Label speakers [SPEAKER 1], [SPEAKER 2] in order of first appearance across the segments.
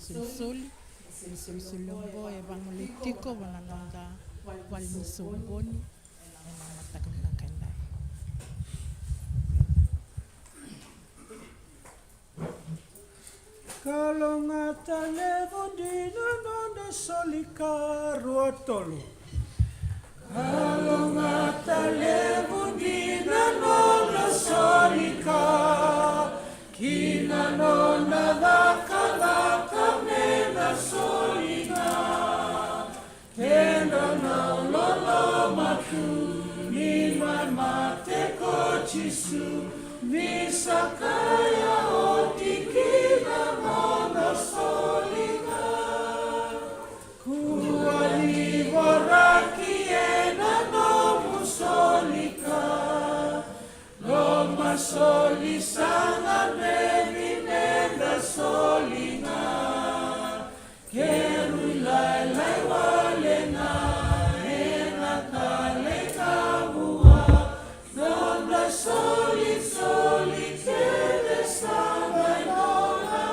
[SPEAKER 1] soli Silombo e vangole tiko vananonga wal misomboni e na matakna kandai.
[SPEAKER 2] Kalonga talevo dina nonda solika ruotolo. Kalonga talevo dina nonda solika. Kina nonda vaka mena solika. Kendo na lolo matu. Nima mate kochisu. Misakaya otikina nonda solika. Kuali voraki ena nomu solika. Loma soli sana bebi nenda solika. Keru lai walena ena kale kabua. Nonda soli kele sana nona.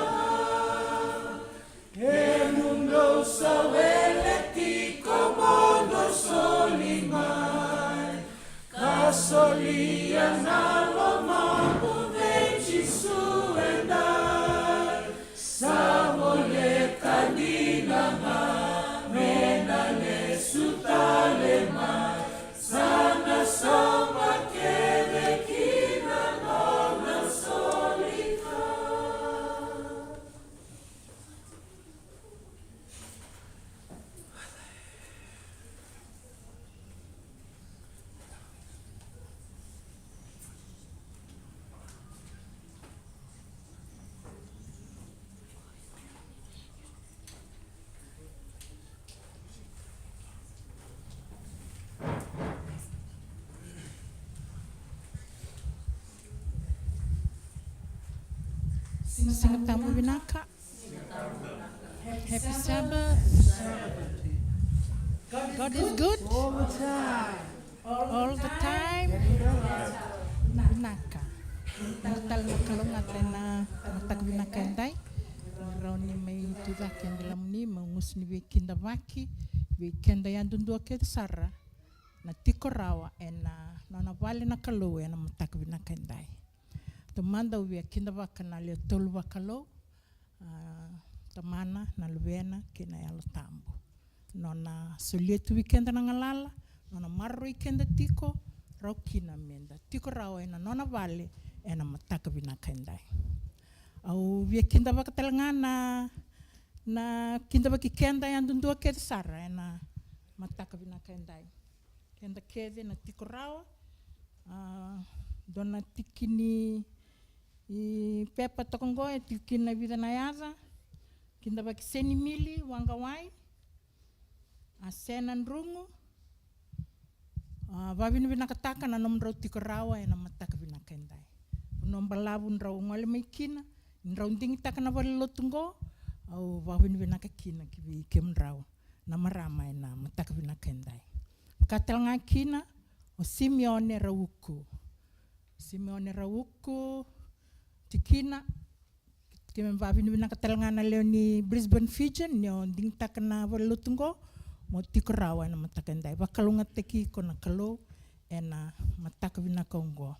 [SPEAKER 2] Emundo sawele tiko mondo soli mai. Kasolia nalo mambu veci suendai. Savole kanina ma mena le sutale mai. Sana sama kene kina nona solika.
[SPEAKER 1] Sing tamu binaka. Happy Sabbath. God is good
[SPEAKER 2] All the time.
[SPEAKER 1] all the time. Binaka. Tal na kalonga tena matak binaka endai. Rauni mai tudaki andalam ni mangus ni weekenda vaki. Weekenda yandundua ke sara. Na tiko rawa ena nona vale na kalo ena matak binaka endai. Tamanda uwe kinda waka na leo tolu wakalo. Tamana na luena kina yalo tambo. Nona solietu weekenda na ngalala. Nona marro weekenda tiko. Rau kina menda. Tiko rao ena nona vale ena mataka binaka endai. Au uwe kinda waka talangana. Na kinda waki kenda yandundua keda sara ena mataka binaka endai. Kenda kede na tiko rao. Dona tikini I pepa tokongo e tikina vida na yaza. Kinda baki seni mili wangawai. A senan rungu. Vavinu vinakataka na nomrau tiko rawa e na mataka vinakendai. Unombalavu nrau ngole maikina. Nrau ndingi taka na wale lotungo. Au vavinu vinakakina kiwi kemrau. Na marama e na mataka vinakendai. Makatalanga kina o Simeone Rauku. Simeone Rauku. Tikina, kime vavinu vinakatalangana leo ni Brisbane Fijian, nio ding takana walutungo, mo tiko rawa ena mataka endai. Wakalunga teki kona kalo ena mataka vinakongo.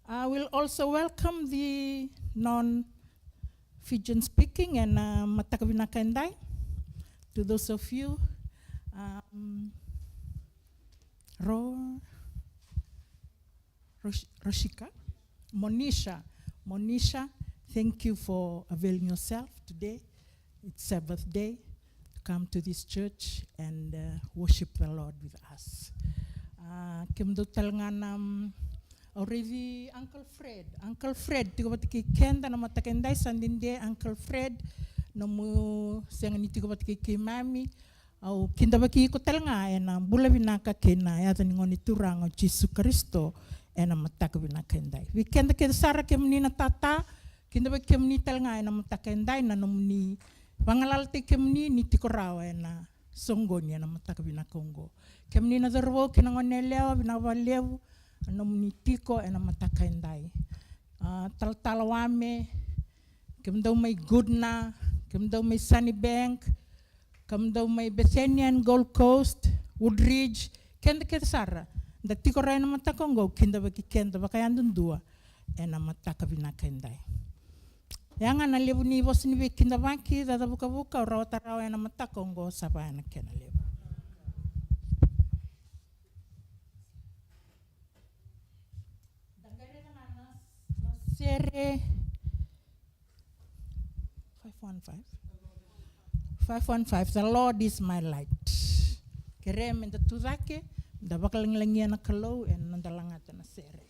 [SPEAKER 1] I will also welcome the non-Fijian speaking ena mataka vinaka endai. To those of you, Roshika, Monisha, thank you for availing yourself today. It's Sabbath day to come to this church and worship the Lord with us. Kimdo talnganam already Uncle Fred, tigo batiki kenda na matakendai sandinde Uncle Fred nomu sengani tigo batiki mami au kinda baki ko talnga ena bula binaka kena yata ngoni turang o Jesu Kristo ena mataka binakendai. Weekend ke sara ke menina tata, kinda ke menina talnga ena matakendai na nomni pangalalte ke menini tikorawa ena songoni ena mataka binakongo. Ke menina darwo ke ngone lewa binawalew nomni tiko ena matakendai. Tal talawame ke mendau mai goodna Kam daw may Sunnybank, kam daw may Bethanian, Gold Coast, Woodridge, kenda kita sara. Da tiko rai na matakongo, kenda baki kenda baka yandun dua. Ena mataka vinaka indai. Yang ana lebu ni vos ni be kinda baki, da buka-buka, rawata rawa ena matakongo, sapa ena kena lebu. Sere 515. The Lord is my light. Kere men da tudake, da bakalang-langia na kalau en nandalangata na sere.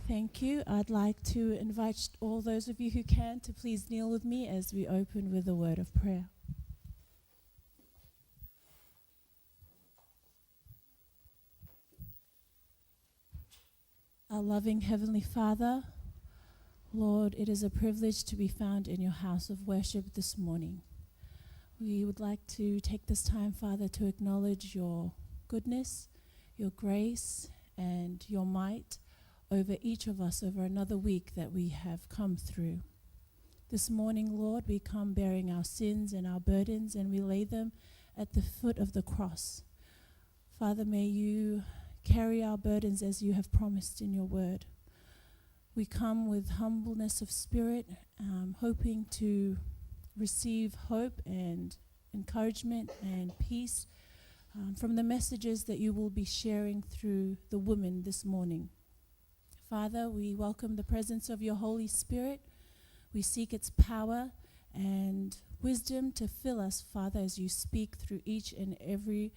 [SPEAKER 3] Thank you. I'd like to invite all those of you who can to please kneel with me as we open with a word of prayer. Our loving Heavenly Father, Lord, it is a privilege to be found in your house of worship this morning. We would like to take this time, Father, to acknowledge your goodness, your grace, and your might over each of us over another week that we have come through. This morning, Lord, we come bearing our sins and our burdens, and we lay them at the foot of the cross. Father, may you carry our burdens as you have promised in your word. We come with humbleness of spirit, hoping to receive hope and encouragement and peace from the messages that you will be sharing through the women this morning. Father, we welcome the presence of your Holy Spirit. We seek its power and wisdom to fill us, Father, as you speak through each and every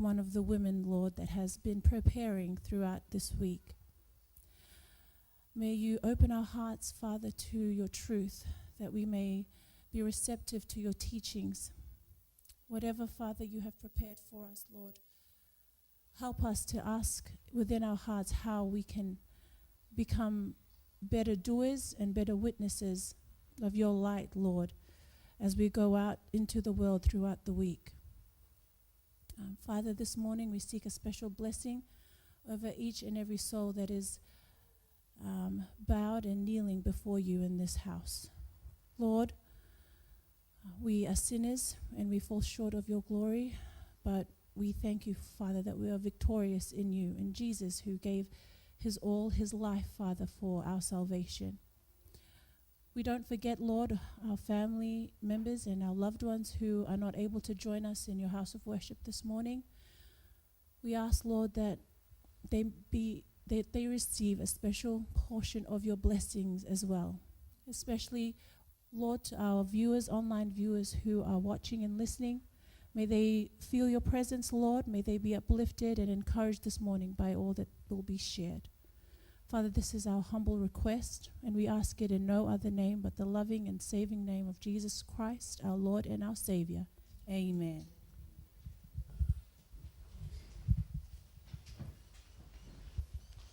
[SPEAKER 3] one of the women, Lord, that has been preparing throughout this week. May you open our hearts, Father, to your truth, that we may be receptive to your teachings. Whatever, Father, you have prepared for us, Lord, help us to ask within our hearts how we can become better doers and better witnesses of your light, Lord, as we go out into the world throughout the week. Father, this morning we seek a special blessing over each and every soul that is bowed and kneeling before you in this house. Lord, we are sinners and we fall short of your glory, but we thank you, Father, that we are victorious in you, in Jesus, who gave his all, his life, Father, for our salvation. We don't forget, Lord, our family members and our loved ones who are not able to join us in your house of worship this morning. We ask, Lord, that they receive a special portion of your blessings as well, especially, Lord, to our viewers, online viewers who are watching and listening. May they feel your presence, Lord. May they be uplifted and encouraged this morning by all that will be shared. Father, this is our humble request, and we ask it in no other name but the loving and saving name of Jesus Christ, our Lord and our Savior. Amen.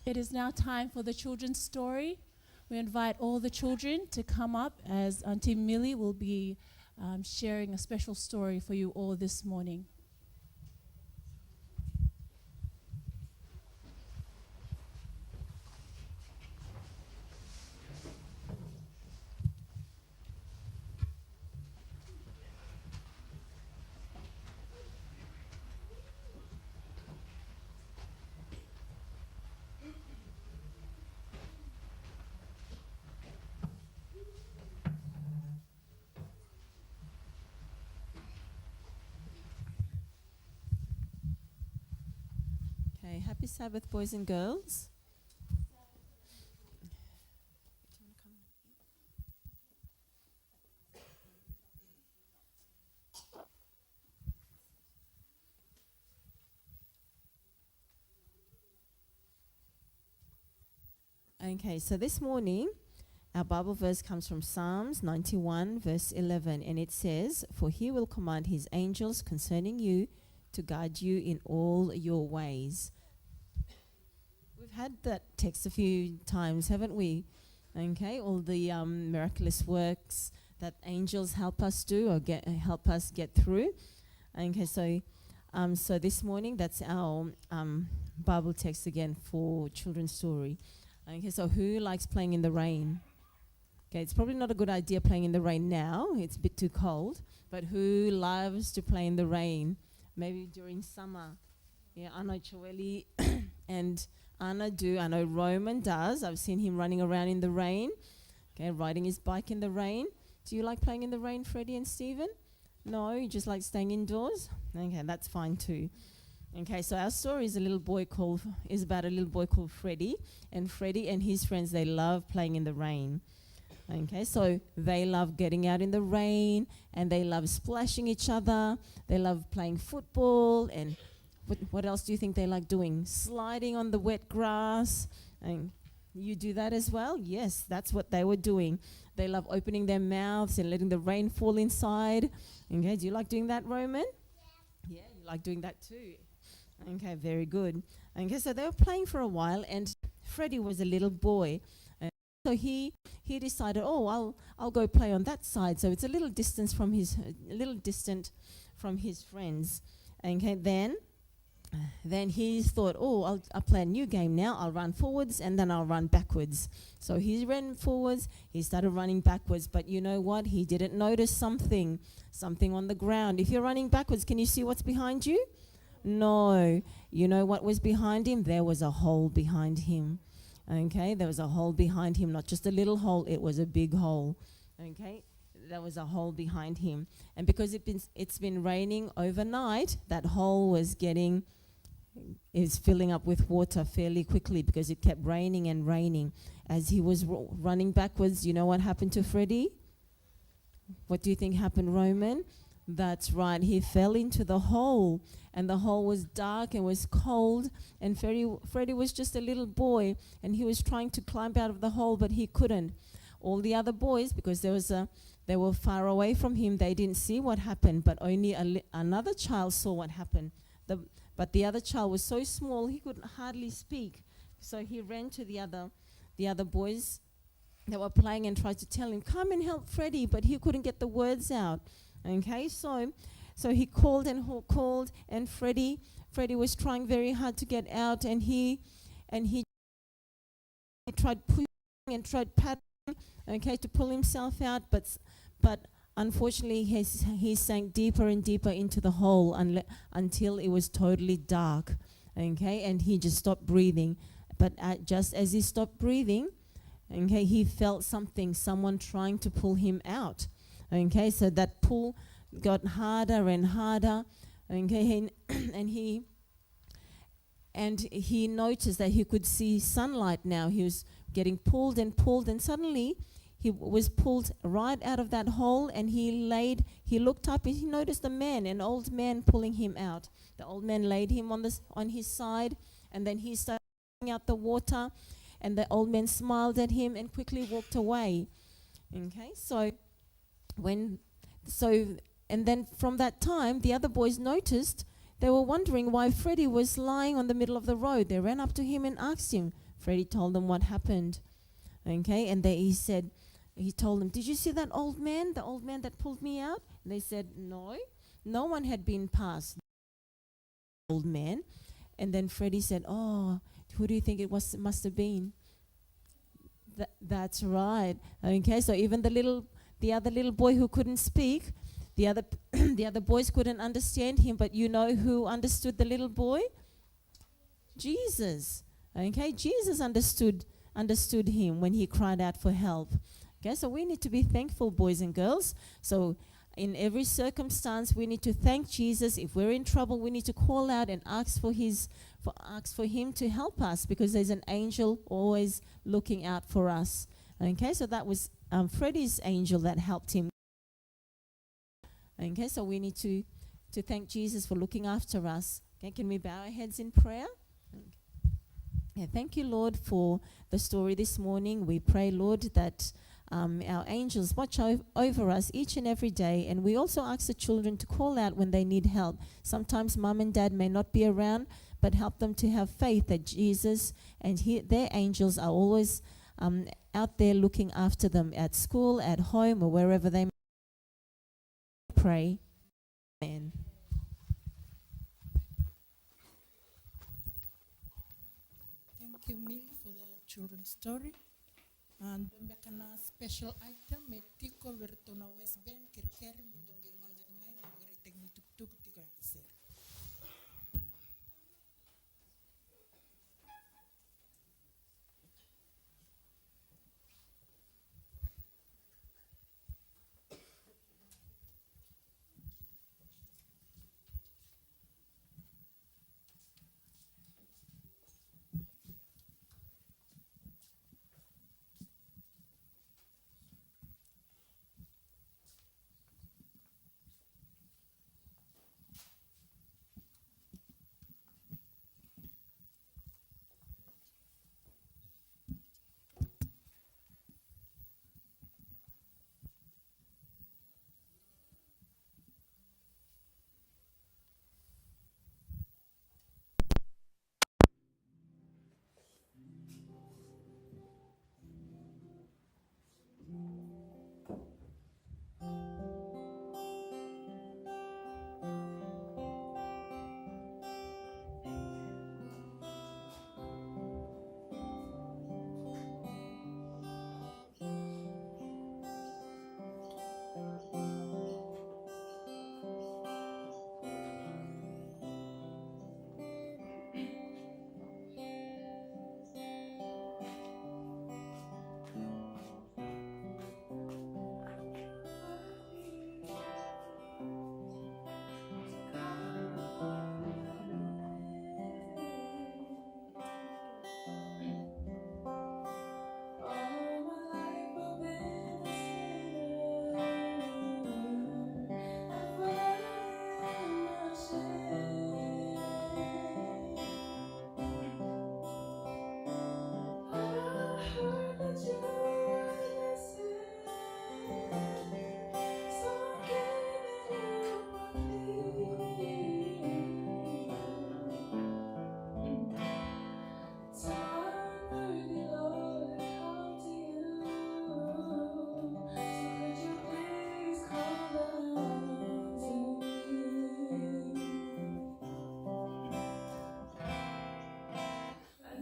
[SPEAKER 3] It is now time for the children's story. We invite all the children to come up as Auntie Millie will be sharing a special story for you all this morning.
[SPEAKER 4] Happy Sabbath, boys and girls. Okay, so this morning our Bible verse comes from Psalms 91 verse 11, and it says, "For he will command his angels concerning you to guide you in all your ways." We've had that text a few times, haven't we? Okay, all the miraculous works that angels help us do or help us get through. Okay, so this morning that's our Bible text again for children's story. Okay, so who likes playing in the rain? Okay, it's probably not a good idea playing in the rain now. It's a bit too cold. But who loves to play in the rain? Maybe during summer. Yeah, I know Choeli and Anna do. I know Roman does. I've seen him running around in the rain. Okay, riding his bike in the rain. Do you like playing in the rain, Freddie and Stephen? No, you just like staying indoors? Okay, that's fine too. Okay, so our story is about a little boy called Freddie. And Freddie and his friends, they love playing in the rain. Okay, so they love getting out in the rain and they love splashing each other. They love playing football, and what else do you think they like doing? Sliding on the wet grass. And you do that as well? Yes, that's what they were doing. They love opening their mouths and letting the rain fall inside. Okay, do you like doing that, Roman? Yeah, you like doing that too. Okay, very good. Okay, so they were playing for a while, and Freddie was a little boy. So he decided, I'll go play on that side. So it's a little distant from his friends. Okay, then he thought, I'll play a new game now. I'll run forwards and then I'll run backwards. So he ran forwards. He started running backwards. But you know what? He didn't notice something on the ground. If you're running backwards, can you see what's behind you? No. You know what was behind him? There was a hole behind him. Okay, there was a hole behind him, not just a little hole, it was a big hole. Okay, there was a hole behind him. And because it's been raining overnight, that hole is filling up with water fairly quickly because it kept raining and raining. As he was running backwards, you know what happened to Freddie? What do you think happened, Roman? That's right. He fell into the hole, and the hole was dark and was cold. And Freddie was just a little boy, and he was trying to climb out of the hole, but he couldn't. All the other boys, because they were far away from him, they didn't see what happened, but only another child saw what happened. But the other child was so small he could hardly speak. So he ran to the other boys that were playing and tried to tell him, "Come and help Freddie," but he couldn't get the words out. Okay, so he called and Freddie was trying very hard to get out, and he tried pushing and tried patting, okay, to pull himself out, but unfortunately he sank deeper and deeper into the hole until it was totally dark, okay, and he just stopped breathing. But just as he stopped breathing, okay, he felt someone trying to pull him out. Okay, so that pull got harder and harder. Okay, and he noticed that he could see sunlight now. He was getting pulled, and suddenly he was pulled right out of that hole, and he looked up and he noticed an old man pulling him out. The old man laid him on his side, and then he started out the water, and the old man smiled at him and quickly walked away. Okay, and then from that time, the other boys noticed, they were wondering why Freddie was lying on the middle of the road. They ran up to him and asked him. Freddie told them what happened. Okay, and he told them, "Did you see that old man, the old man that pulled me out?" And they said, no one had been past the old man. And then Freddie said, "Oh, who do you think it must have been?" That's right. Okay, so even the other little boy who couldn't speak, the other boys couldn't understand him, but you know who understood the little boy? Jesus. Okay, Jesus understood him when he cried out for help. Okay, so we need to be thankful, boys and girls. So in every circumstance, we need to thank Jesus. If we're in trouble, we need to call out and ask for him to help us, because there's an angel always looking out for us. Okay, so that was Freddie's angel that helped him. Okay, so we need to thank Jesus for looking after us. Okay, can we bow our heads in prayer? Okay, thank you, Lord, for the story this morning. We pray, Lord, that our angels watch over us each and every day, and we also ask the children to call out when they need help. Sometimes mom and dad may not be around, but help them to have faith that Jesus and their angels are always out there looking after them at school, at home, or wherever they may. Pray. Amen.
[SPEAKER 1] Thank you, Millie, for the children's story. And a special item, Metiko Vertona West Bank, Kirkeri, Mudongi Malmai, Magari Tuk Tiko Answer.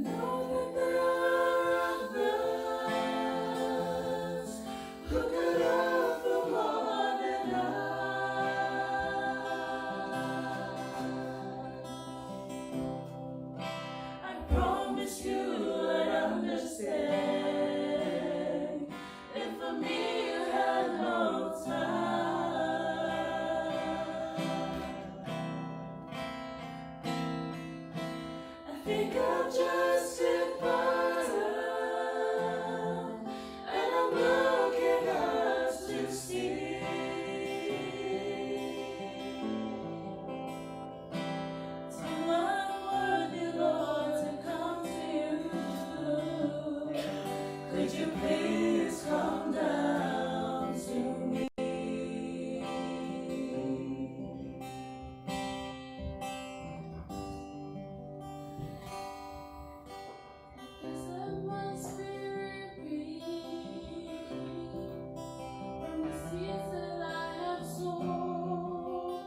[SPEAKER 2] know that there are others who could love you more than I promise you I'd understand if for me you had no time. I think I'll just sit bottom, and I'm looking up to see so unworthy, Lord, to come to you. Could you please come down to me? Yes, let my spirit breathe from the seeds that I have sown.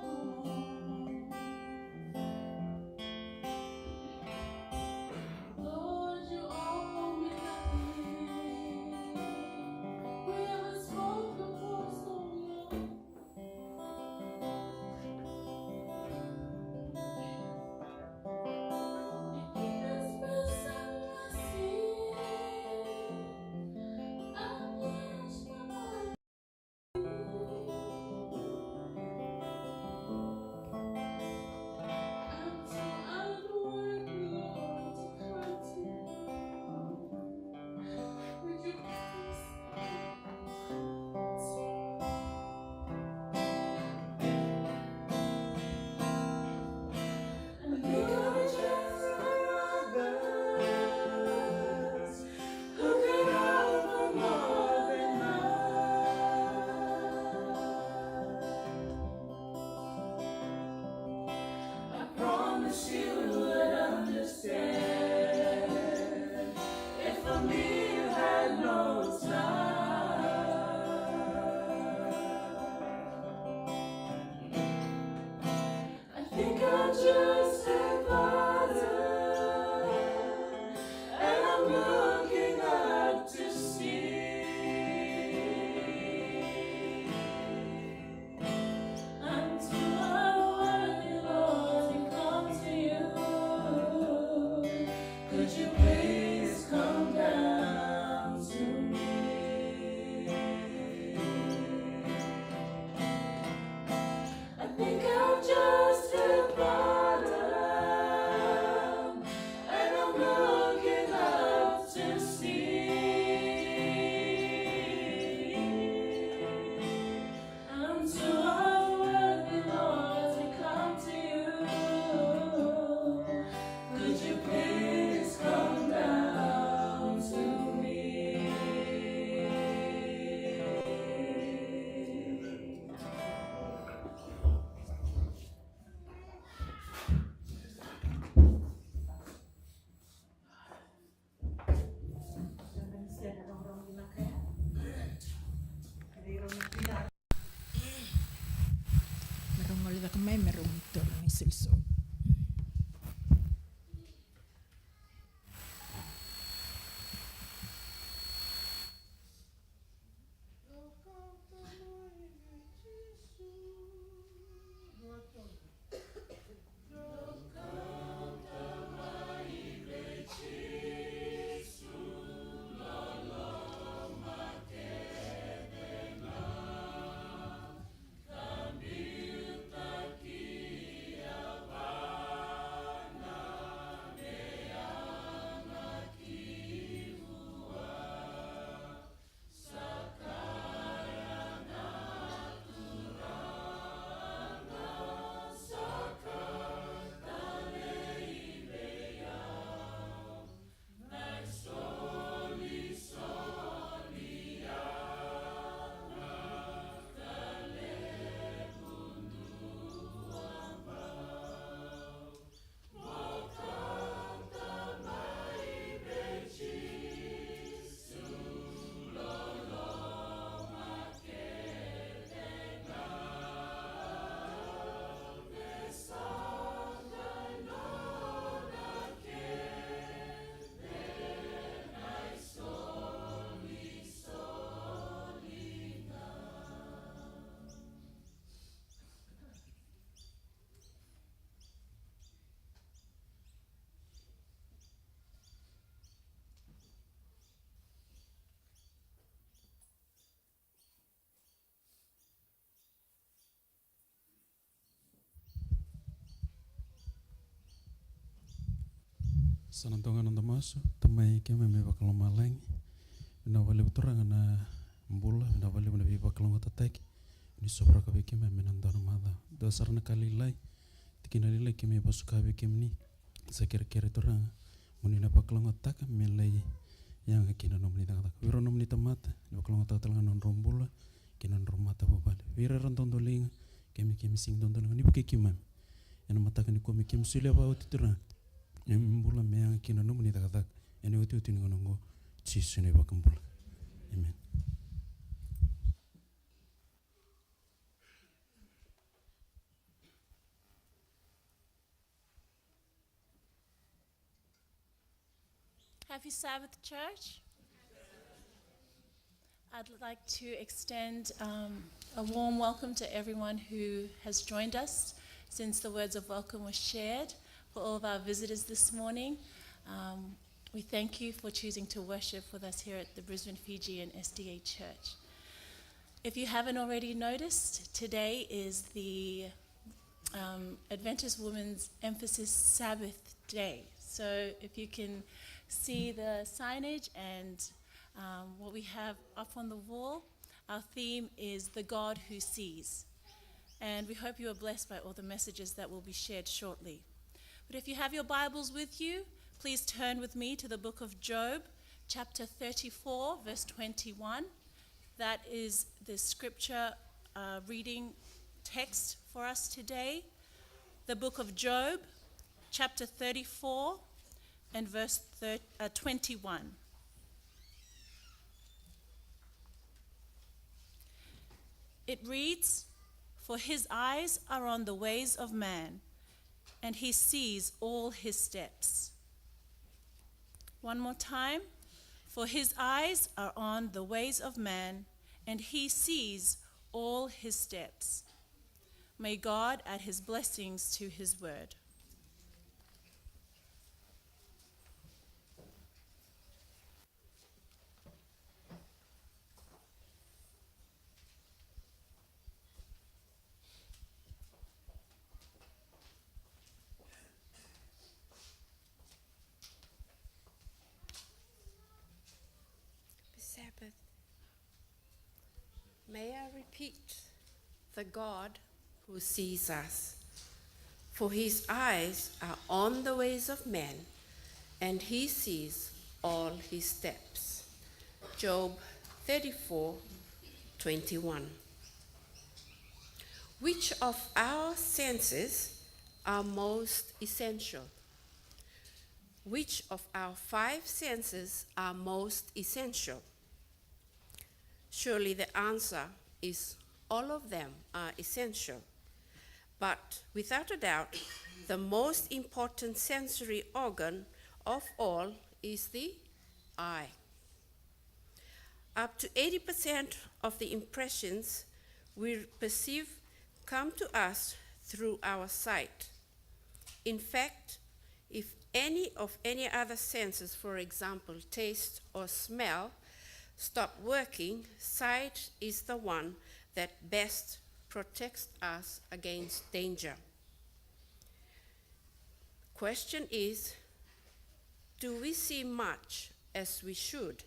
[SPEAKER 2] Lord, you owe me nothing. We haven't spoken for so long. This person I see, I've lost my mind. I'm so unworthy, Lord, to come to you. Would you please I think I'll just others who could offer more than I promise you I'd understand if for me you had no time. I think I'll just hit bottom, and I'm looking up to see I'm too unworthy, Lord, to come to you. Could you please come down to me? I think I'll just hit bottom, and I'm looking up to see I'm too unworthy, Lord, to come to you. Could you please come down to me?
[SPEAKER 5] Sanantonga nanda maso, tamai keme me bakaloma langi. Na wale utoranga na mbula, na wale na bakaloma tataki. Ni sobra ka keme me nanda mada. Da sarana kali lai, tikina lilai keme basuka keme ni. Sakira toranga, muni na bakaloma taka me lai yang kina nomni taka. Wiro nomni tamata, bakaloma tatalanga non rombula, kina romata babale. Wira rantondolinga, keme sing tondolinga ni bukikimam. Ena mataka ni kome keme sulia ba utituranga. Mbula meanga kina no muni taka ene uti ngonongo Jesus ne bakambula. Amen.
[SPEAKER 3] Happy Sabbath, church. I'd like to extend a warm welcome to everyone who has joined us since the words of welcome were shared. For all of our visitors this morning, we thank you for choosing to worship with us here at the Brisbane Fijian SDA Church. If you haven't already noticed, today is the Adventist Women's Emphasis Sabbath Day. So if you can see the signage and what we have up on the wall, our theme is The God Who Sees. And we hope you are blessed by all the messages that will be shared shortly. But if you have your Bibles with you, please turn with me to the book of Job, chapter 34, verse 21. That is the scripture reading text for us today. The book of Job, chapter 34, and verse 21. It reads, "For his eyes are on the ways of man, and he sees all his steps." One more time. "For his eyes are on the ways of man, and he sees all his steps." May God add his blessings to his word.
[SPEAKER 6] Sabbath. May I repeat, the God who sees us. For his eyes are on the ways of man, and he sees all his steps. Job 34:21. Which of our senses are most essential? Which of our 5 senses are most essential? Surely the answer is all of them are essential. But without a doubt, the most important sensory organ of all is the eye. Up to 80% of the impressions we perceive come to us through our sight. In fact, if any other senses, for example, taste or smell, stop working, sight is the one that best protects us against danger. Question is, do we see much as we should?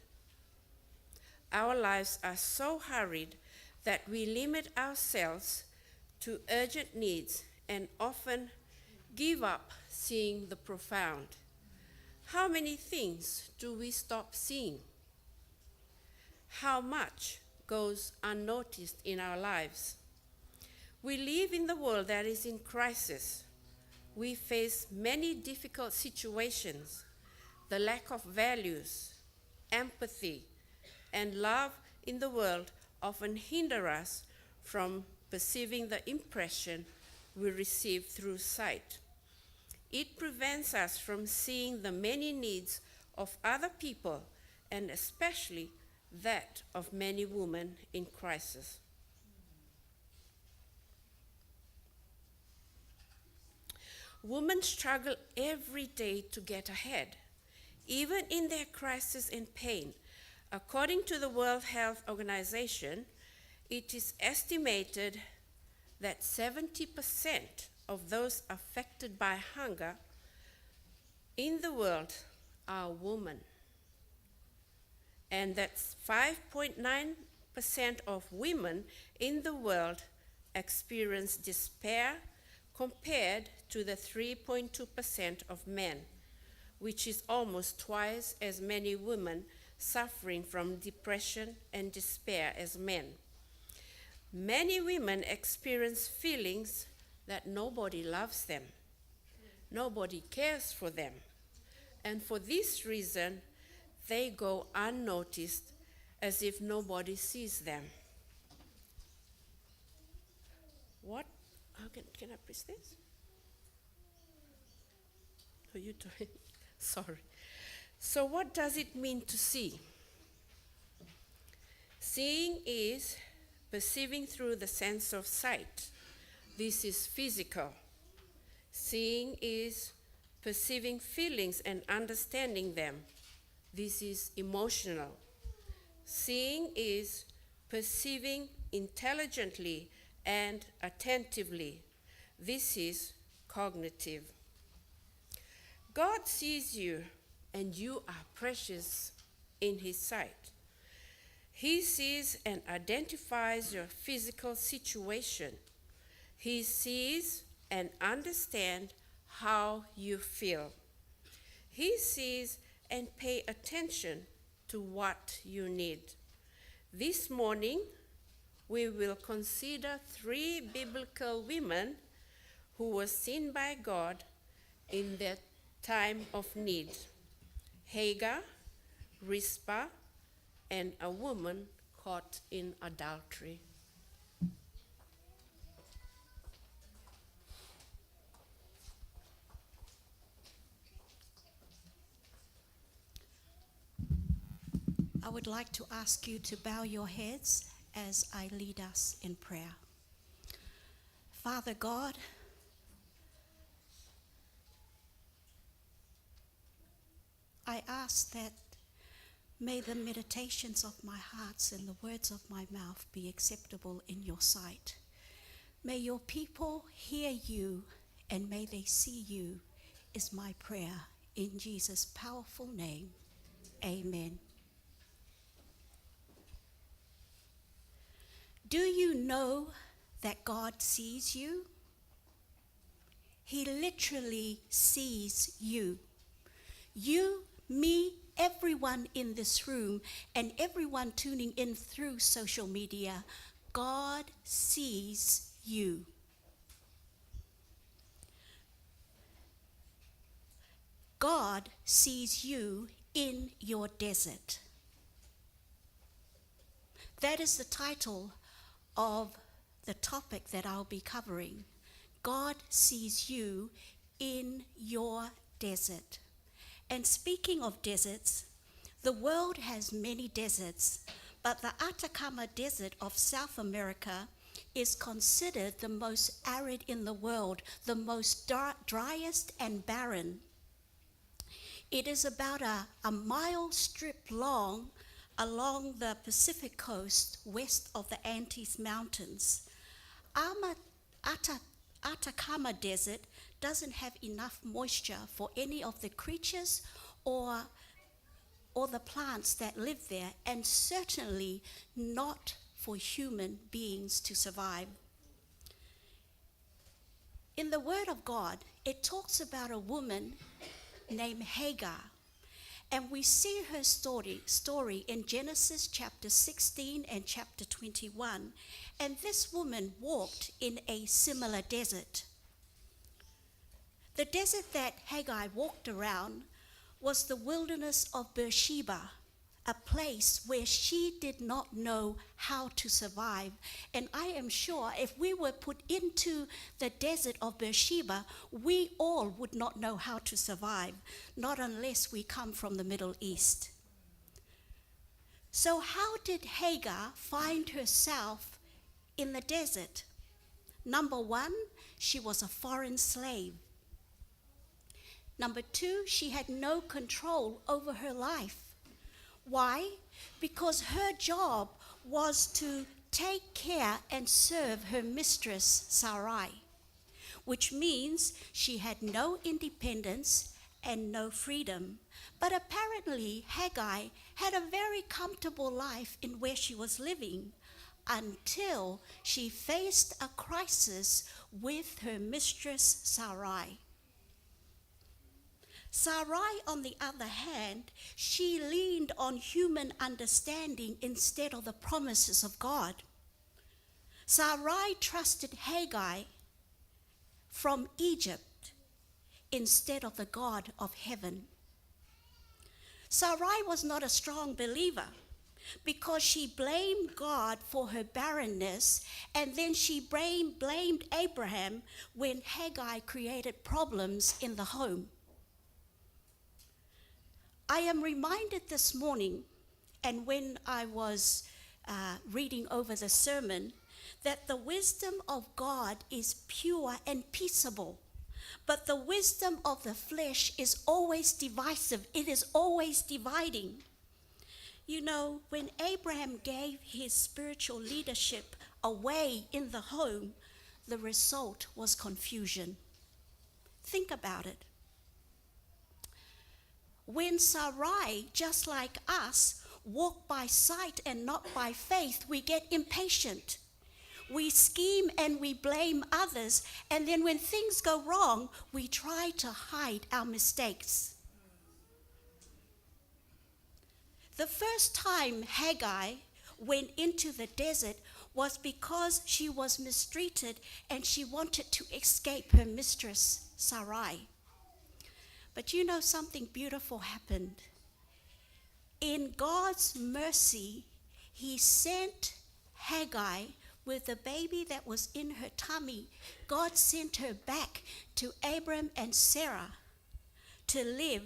[SPEAKER 6] Our lives are so hurried that we limit ourselves to urgent needs and often give up seeing the profound. How many things do we stop seeing? How much goes unnoticed in our lives? We live in the world that is in crisis. We face many difficult situations. The lack of values, empathy, and love in the world often hinder us from perceiving the impression we receive through sight. It prevents us from seeing the many needs of other people, and especially that of many women in crisis. Women struggle every day to get ahead, even in their crisis and pain. According to the World Health Organization, it is estimated that 70% of those affected by hunger in the world are women, and that's 5.9% of women in the world experience despair compared to the 3.2% of men, which is almost twice as many women suffering from depression and despair as men. Many women experience feelings that nobody loves them, nobody cares for them, and for this reason, they go unnoticed as if nobody sees them. What? How can I press this? Oh, you do it. Sorry. So what does it mean to see? Seeing is perceiving through the sense of sight. This is physical. Seeing is perceiving feelings and understanding them. This is emotional. Seeing is perceiving intelligently and attentively. This is cognitive. God sees you, and you are precious in His sight. He sees and identifies your physical situation. He sees and understands how you feel. He sees and pays attention to what you need. This morning, we will consider 3 biblical women who were seen by God in their time of need: Hagar, Rizpah, and a woman caught in adultery.
[SPEAKER 7] I would like to ask you to bow your heads as I lead us in prayer. Father God, I ask that may the meditations of my heart and the words of my mouth be acceptable in your sight. May your people hear you and may they see you, is my prayer. In Jesus' powerful name, amen. Do you know that God sees you? He literally sees you. You, me, everyone in this room, and everyone tuning in through social media, God sees you. God sees you in your desert. That is the title of the topic that I'll be covering. God sees you in your desert. And speaking of deserts, the world has many deserts, but the Atacama Desert of South America is considered the most arid in the world, the most driest and barren. It is about a mile strip long along the Pacific coast west of the Andes Mountains. Atacama Desert doesn't have enough moisture for any of the creatures or the plants that live there, and certainly not for human beings to survive. In the Word of God, it talks about a woman named Hagar, and we see her story in Genesis chapter 16 and chapter 21, and this woman walked in a similar desert. The desert that Hagar walked around was the wilderness of Beersheba, a place where she did not know how to survive. And I am sure if we were put into the desert of Beersheba, we all would not know how to survive, not unless we come from the Middle East. So how did Hagar find herself in the desert? Number one, she was a foreign slave. Number two, she had no control over her life. Why? Because her job was to take care and serve her mistress, Sarai, which means she had no independence and no freedom. But apparently, Haggai had a very comfortable life in where she was living until she faced a crisis with her mistress Sarai. Sarai, on the other hand, she leaned on human understanding instead of the promises of God. Sarai trusted Haggai from Egypt instead of the God of heaven. Sarai was not a strong believer because she blamed God for her barrenness, and then she blamed Abraham when Haggai created problems in the home. I am reminded this morning, and when I was reading over the sermon, that the wisdom of God is pure and peaceable, but the wisdom of the flesh is always divisive. It is always dividing. You know, when Abraham gave his spiritual leadership away in the home, the result was confusion. Think about it. When Sarai, just like us, walk by sight and not by faith, we get impatient. We scheme and we blame others, and then when things go wrong, we try to hide our mistakes. The first time Haggai went into the desert was because she was mistreated and she wanted to escape her mistress, Sarai. But you know, something beautiful happened. In God's mercy, he sent Haggai with the baby that was in her tummy. God sent her back to Abram and Sarah to live,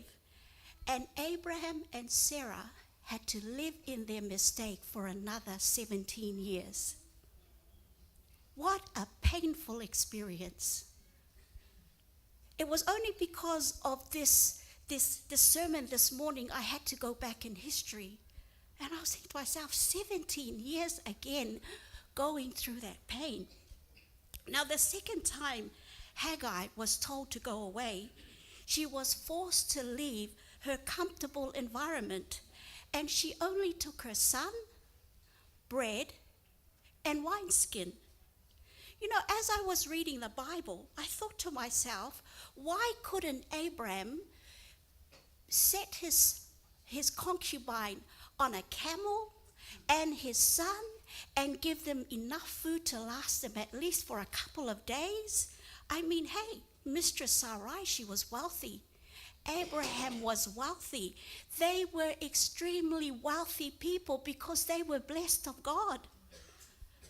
[SPEAKER 7] and Abraham and Sarah had to live in their mistake for another 17 years. What a painful experience. It was only because of this sermon this morning I had to go back in history. And I was thinking to myself, 17 years again going through that pain. Now, the second time Haggai was told to go away, she was forced to leave her comfortable environment, and she only took her son, bread, and wineskin. You know, as I was reading the Bible, I thought to myself, why couldn't Abraham set his concubine on a camel and his son and give them enough food to last them at least for a couple of days? I mean, hey, Mistress Sarai, she was wealthy. Abraham was wealthy. They were extremely wealthy people because they were blessed of God.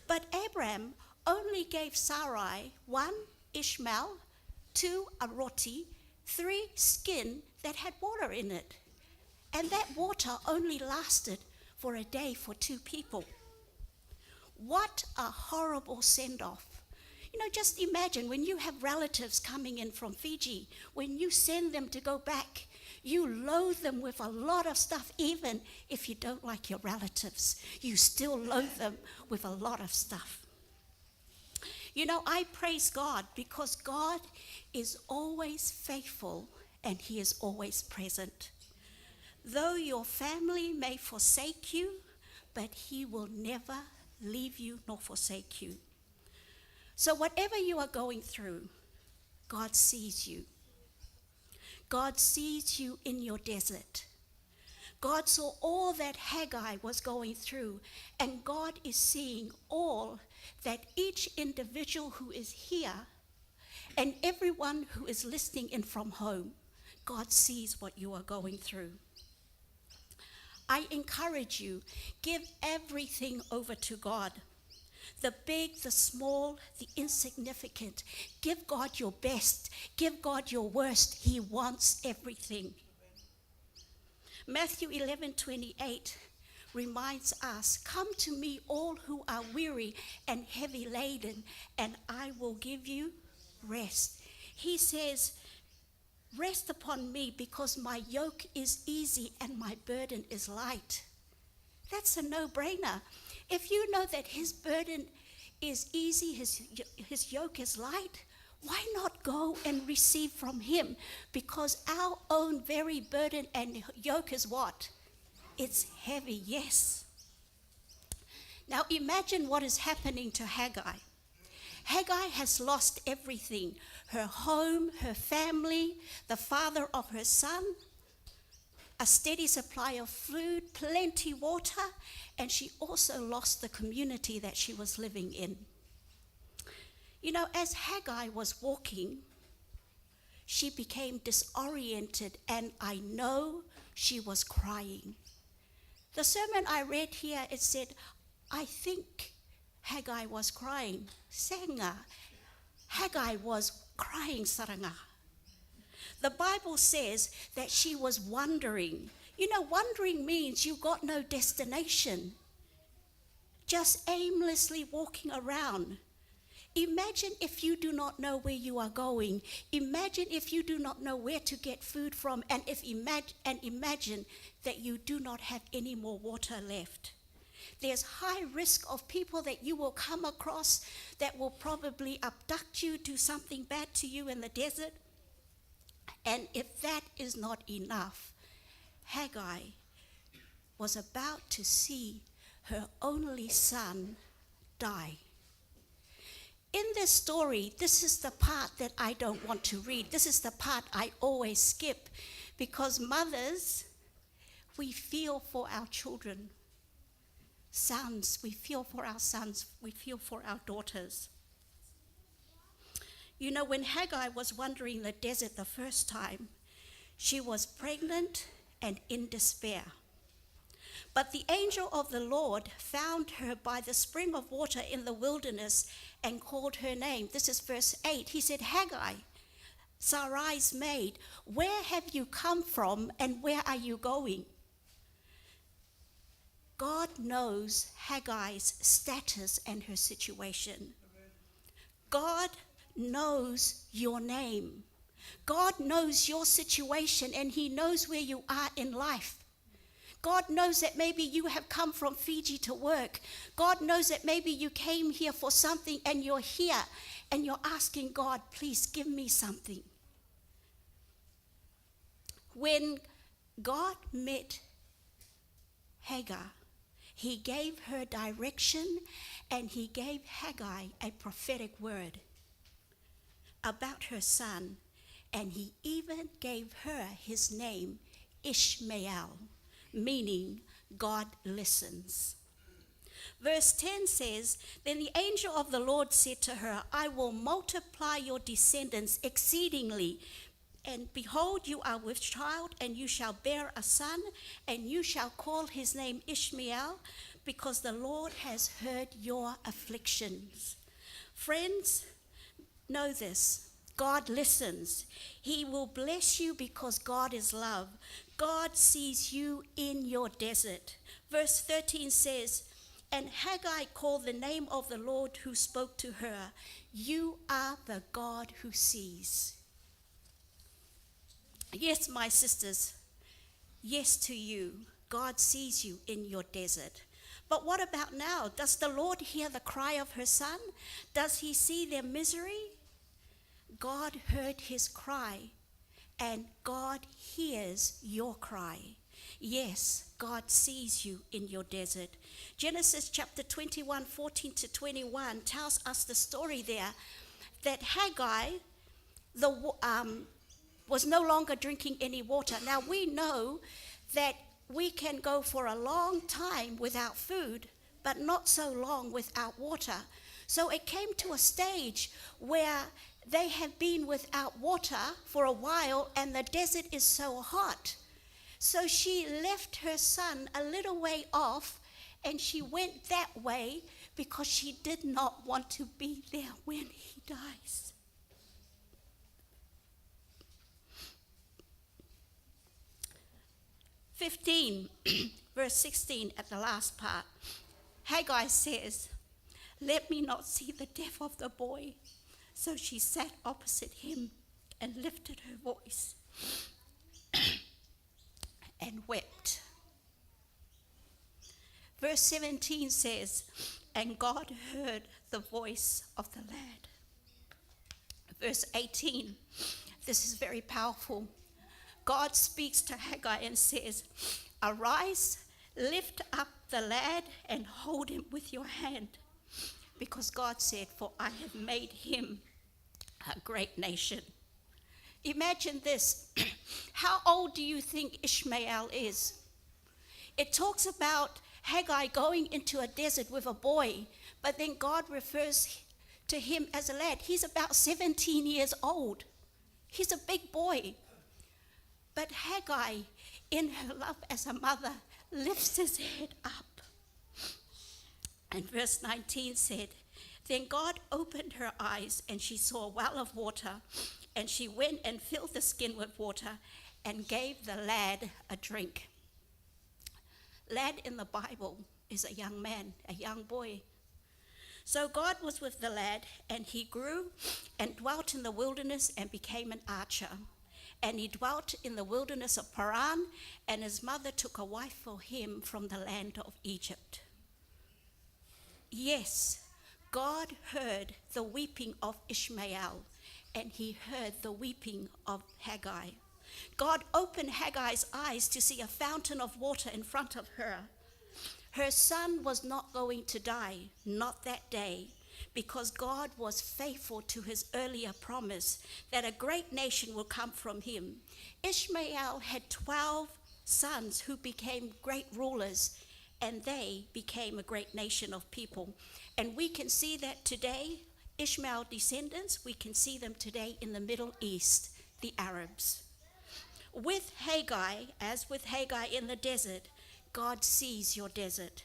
[SPEAKER 7] But Abraham only gave Sarai 1 Ishmael, 2 a roti, 3 skin that had water in it. And that water only lasted for a day for 2 people. What a horrible send-off. You know, just imagine when you have relatives coming in from Fiji, when you send them to go back, you load them with a lot of stuff. Even if you don't like your relatives, you still load them with a lot of stuff. You know, I praise God because God is always faithful and he is always present. Though your family may forsake you, but he will never leave you nor forsake you. So whatever you are going through, God sees you. God sees you in your desert. God saw all that Haggai was going through, and God is seeing all that each individual who is here and everyone who is listening in from home, God sees what you are going through. I encourage you, give everything over to God. The big, the small, the insignificant. Give God your best. Give God your worst. He wants everything. Matthew 11:28 reminds us, "Come to me all who are weary and heavy laden, and I will give you rest." He says, "Rest upon me because my yoke is easy and my burden is light." That's a no-brainer. If you know that his burden is easy, his yoke is light, Why not go and receive from him? Because our own very burden and yoke is what? It's heavy, yes. Now imagine what is happening to Haggai. Haggai has lost everything: her home, her family, the father of her son, a steady supply of food, plenty water, and she also lost the community that she was living in. You know, as Haggai was walking, she became disoriented, and I know she was crying. The sermon I read here, it said, I think Haggai was crying. Senga. Haggai was crying, saranga. The Bible says that she was wandering. You know, wandering means you got no destination, just aimlessly walking around. Imagine if you do not know where you are going. Imagine if you do not know where to get food from, and imagine that you do not have any more water left. There's high risk of people that you will come across that will probably abduct you, do something bad to you in the desert. And if that is not enough, Haggai was about to see her only son die. In this story, this is the part that I don't want to read. This is the part I always skip, because mothers, we feel for our children. Sons, we feel for our sons. We feel for our daughters. You know, when Haggai was wandering the desert the first time, she was pregnant and in despair. But the angel of the Lord found her by the spring of water in the wilderness and called her name. This is verse 8. He said, Haggai, Sarai's maid, where have you come from and where are you going? God knows Haggai's status and her situation. God knows your name. God knows your situation, and he knows where you are in life. God knows that maybe you have come from Fiji to work. God knows that maybe you came here for something and you're here and you're asking God, please give me something. When God met Hagar, he gave her direction, and he gave Haggai a prophetic word about her son, and he even gave her his name, Ishmael, meaning God listens. Verse 10 says, Then the angel of the Lord said to her, I will multiply your descendants exceedingly. And behold, you are with child, and you shall bear a son, and you shall call his name Ishmael, because the Lord has heard your afflictions. Friends, know this. God listens. He will bless you because God is love. God sees you in your desert. Verse 13 says, And Haggai called the name of the Lord who spoke to her, You are the God who sees. Yes, my sisters, yes to you. God sees you in your desert. But what about now? Does the Lord hear the cry of her son? Does he see their misery? God heard his cry, and God hears your cry. Yes, God sees you in your desert. Genesis chapter 21, 14 to 21 tells us the story there that Haggai was no longer drinking any water. Now we know that we can go for a long time without food, but not so long without water. So it came to a stage where they have been without water for a while, and the desert is so hot. So she left her son a little way off, and she went that way because she did not want to be there when he dies. Verse 16 at the last part, Haggai says, Let me not see the death of the boy. So she sat opposite him and lifted her voice and wept. Verse 17 says, And God heard the voice of the lad. verse 18. This is very powerful. God speaks to Haggai and says, "Arise, lift up the lad and hold him with your hand." Because God said, "For I have made him a great nation." Imagine this. How old do you think Ishmael is? It talks about Haggai going into a desert with a boy, but then God refers to him as a lad. He's about 17 years old. He's a big boy. But Haggai, in her love as a mother, lifts his head up. And verse 19 said, "Then God opened her eyes, and she saw a well of water, and she went and filled the skin with water and gave the lad a drink." Lad in the Bible is a young man, a young boy. So God was with the lad, and he grew and dwelt in the wilderness and became an archer. And he dwelt in the wilderness of Paran, and his mother took a wife for him from the land of Egypt. Yes, God heard the weeping of Ishmael, and he heard the weeping of Haggai. God opened Haggai's eyes to see a fountain of water in front of her. Her son was not going to die, not that day, because God was faithful to his earlier promise that a great nation will come from him. Ishmael had 12 sons who became great rulers, and they became a great nation of people. And we can see that today, Ishmael descendants, we can see them today in the Middle East, the Arabs. With Haggai, as with Haggai in the desert, God sees your desert.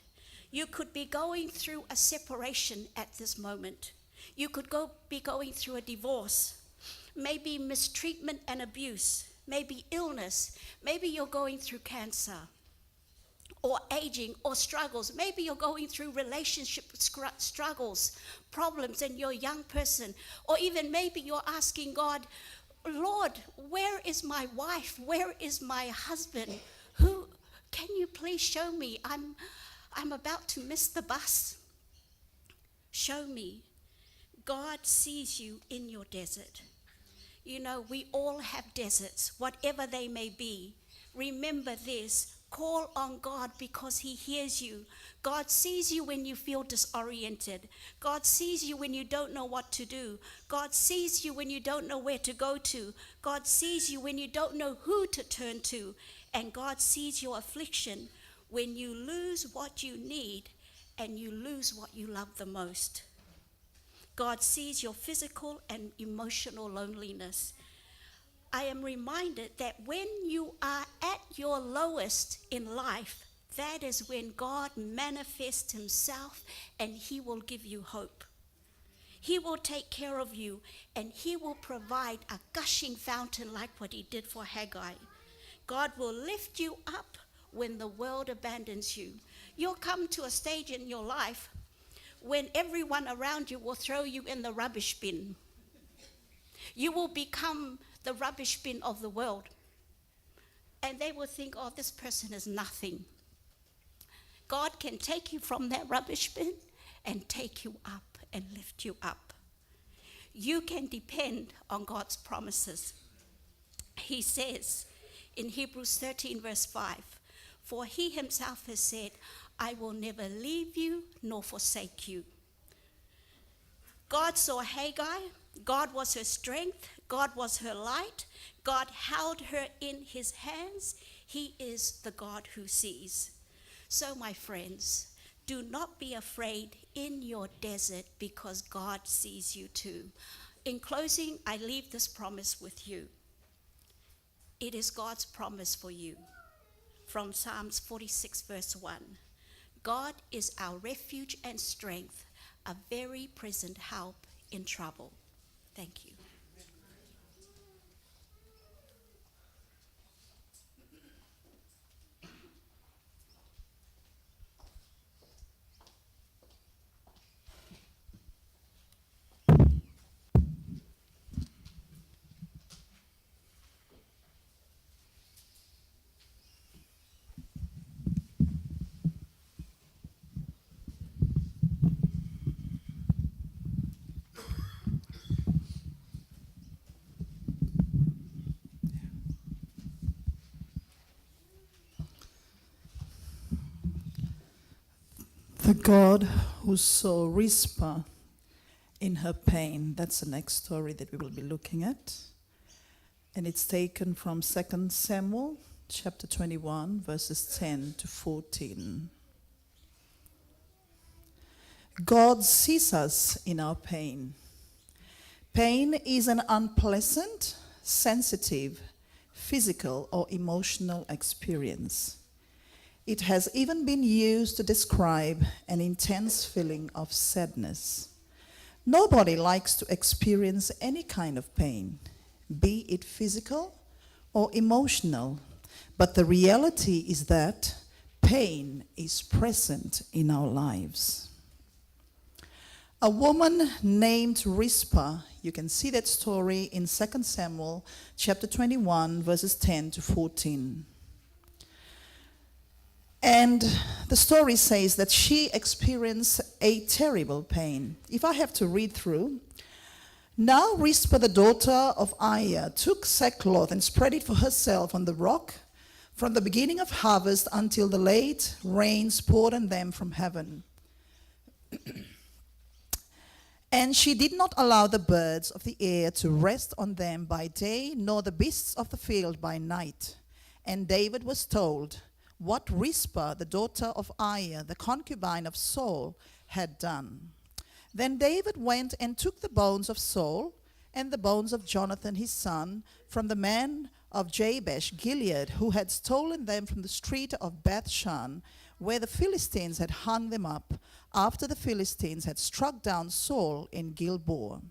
[SPEAKER 7] You could be going through a separation at this moment. You could be going through a divorce, maybe mistreatment and abuse, maybe illness, maybe you're going through cancer, or aging, or struggles. Maybe you're going through relationship struggles, problems, and you're a young person. Or even maybe you're asking God, "Lord, where is my wife? Where is my husband? Can you please show me? I'm about to miss the bus. Show me." God sees you in your desert. You know, we all have deserts, whatever they may be. Remember this. Call on God because he hears you. God sees you when you feel disoriented. God sees you when you don't know what to do. God sees you when you don't know where to go to. God sees you when you don't know who to turn to. And God sees your affliction when you lose what you need and you lose what you love the most. God sees your physical and emotional loneliness. I am reminded that when you are at your lowest in life, that is when God manifests himself and he will give you hope. He will take care of you and he will provide a gushing fountain like what he did for Haggai. God will lift you up when the world abandons you. You'll come to a stage in your life when everyone around you will throw you in the rubbish bin. You will become the rubbish bin of the world. And they will think, "Oh, this person is nothing." God can take you from that rubbish bin and take you up and lift you up. You can depend on God's promises. He says in Hebrews 13 verse 5, "For he himself has said, I will never leave you nor forsake you." God saw Haggai. God was her strength. God was her light. God held her in his hands. He is the God who sees. So, my friends, do not be afraid in your desert because God sees you too. In closing, I leave this promise with you. It is God's promise for you from Psalms 46 verse 1. God is our refuge and strength, a very present help in trouble. Thank you.
[SPEAKER 8] The God who saw Rizpah in her pain. That's the next story that we will be looking at. And it's taken from 2 Samuel chapter 21, verses 10 to 14. God sees us in our pain. Pain is an unpleasant, sensitive, physical, or emotional experience. It has even been used to describe an intense feeling of sadness. Nobody likes to experience any kind of pain, be it physical or emotional, but the reality is that pain is present in our lives. A woman named Rizpah, you can see that story in 2 Samuel chapter 21, verses 10 to 14. And the story says that she experienced a terrible pain. If I have to read through, now Rizpah, the daughter of Aiah, took sackcloth and spread it for herself on the rock from the beginning of harvest until the late rains poured on them from heaven. And she did not allow the birds of the air to rest on them by day, nor the beasts of the field by night. And David was told what Rizpah, the daughter of Aiah, the concubine of Saul, had done. Then David went and took the bones of Saul and the bones of Jonathan his son from the man of Jabesh Gilead, who had stolen them from the street of Bethshan, where the Philistines had hung them up, after the Philistines had struck down Saul in Gilboa.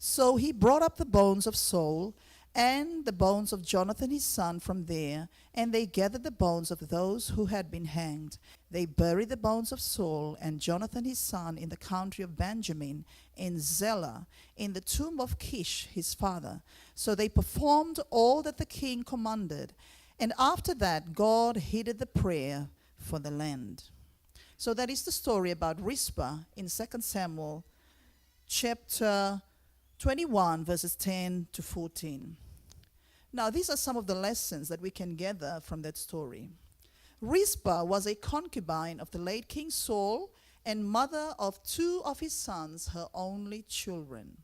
[SPEAKER 8] So he brought up the bones of Saul and the bones of Jonathan his son from there, and they gathered the bones of those who had been hanged. They buried the bones of Saul and Jonathan his son in the country of Benjamin, in Zelah, in the tomb of Kish his father. So they performed all that the king commanded, and after that God heeded the prayer for the land. So that is the story about Rizpah in 2 Samuel chapter 21, verses 10 to 14. Now, these are some of the lessons that we can gather from that story. Rizpah was a concubine of the late King Saul and mother of two of his sons, her only children.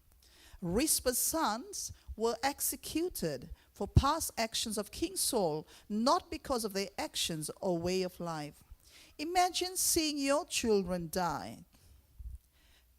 [SPEAKER 8] Rizpah's sons were executed for past actions of King Saul, not because of their actions or way of life. Imagine seeing your children die.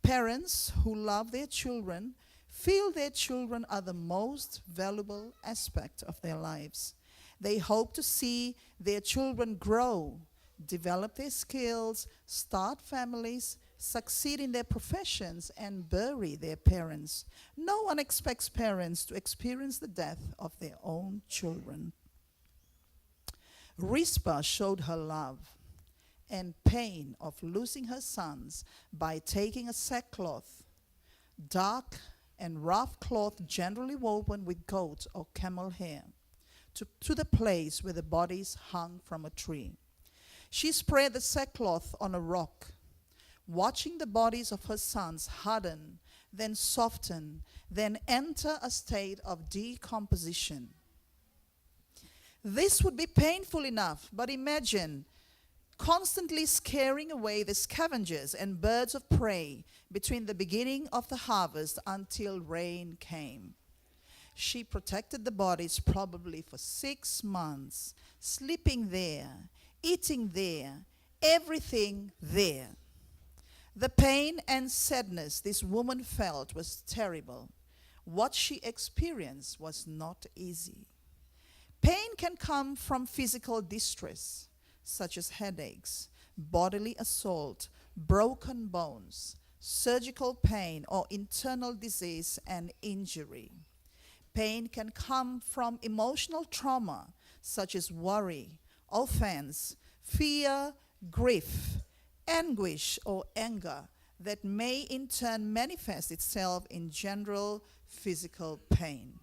[SPEAKER 8] Parents who love their children feel their children are the most valuable aspect of their lives. They hope to see their children grow, develop their skills, start families, succeed in their professions, and bury their parents. No one expects parents to experience the death of their own children. Rizpah showed her love and pain of losing her sons by taking a sackcloth, dark and rough cloth generally woven with goat or camel hair, to the place where the bodies hung from a tree. She spread the sackcloth on a rock, watching the bodies of her sons harden, then soften, then enter a state of decomposition. This would be painful enough, but imagine constantly scaring away the scavengers and birds of prey between the beginning of the harvest until rain came. She protected the bodies probably for 6 months, sleeping there, eating there, everything there. The pain and sadness this woman felt was terrible. What she experienced was not easy. Pain can come from physical distress, such as headaches, bodily assault, broken bones, surgical pain, or internal disease and injury. Pain can come from emotional trauma, such as worry, offense, fear, grief, anguish, or anger that may in turn manifest itself in general physical pain.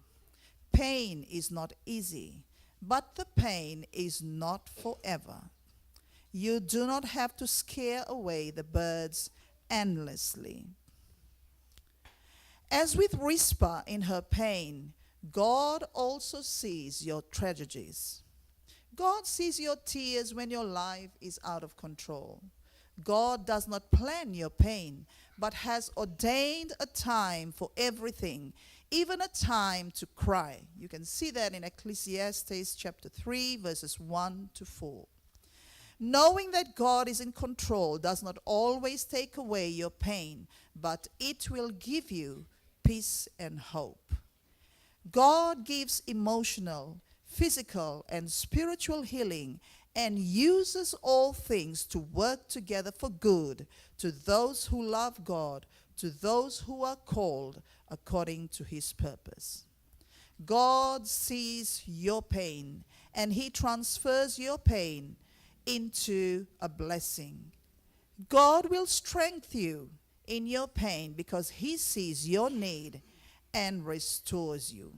[SPEAKER 8] Pain is not easy, but the pain is not forever. You do not have to scare away the birds endlessly. As with Rizpah in her pain, God also sees your tragedies. God sees your tears when your life is out of control. God does not plan your pain, but has ordained a time for everything, even a time to cry. You can see that in Ecclesiastes chapter 3, verses 1 to 4. Knowing that God is in control does not always take away your pain, but it will give you peace and hope. God gives emotional, physical, and spiritual healing and uses all things to work together for good to those who love God, to those who are called according to his purpose. God sees your pain and he transfers your pain into a blessing. God will strengthen you in your pain because he sees your need and restores you.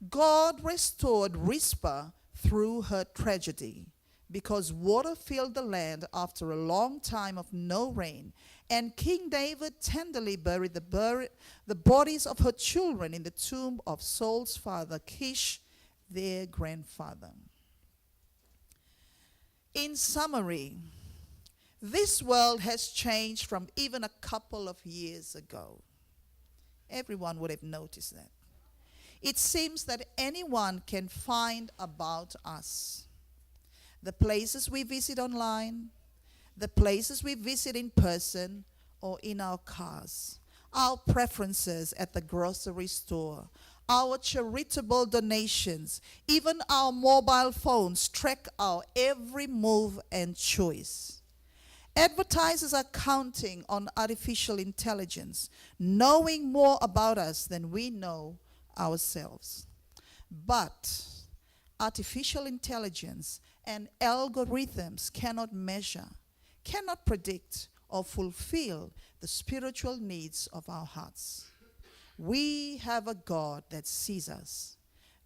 [SPEAKER 8] God restored Rizpah through her tragedy because water filled the land after a long time of no rain, and King David tenderly buried the bodies of her children in the tomb of Saul's father Kish, their grandfather. In summary, this world has changed from even a couple of years ago. Everyone would have noticed that. It seems that anyone can find about us. The places we visit online, the places we visit in person or in our cars, our preferences at the grocery store, our charitable donations, even our mobile phones track our every move and choice. Advertisers are counting on artificial intelligence, knowing more about us than we know ourselves. But artificial intelligence and algorithms cannot measure, cannot predict, or fulfill the spiritual needs of our hearts. We have a God that sees us.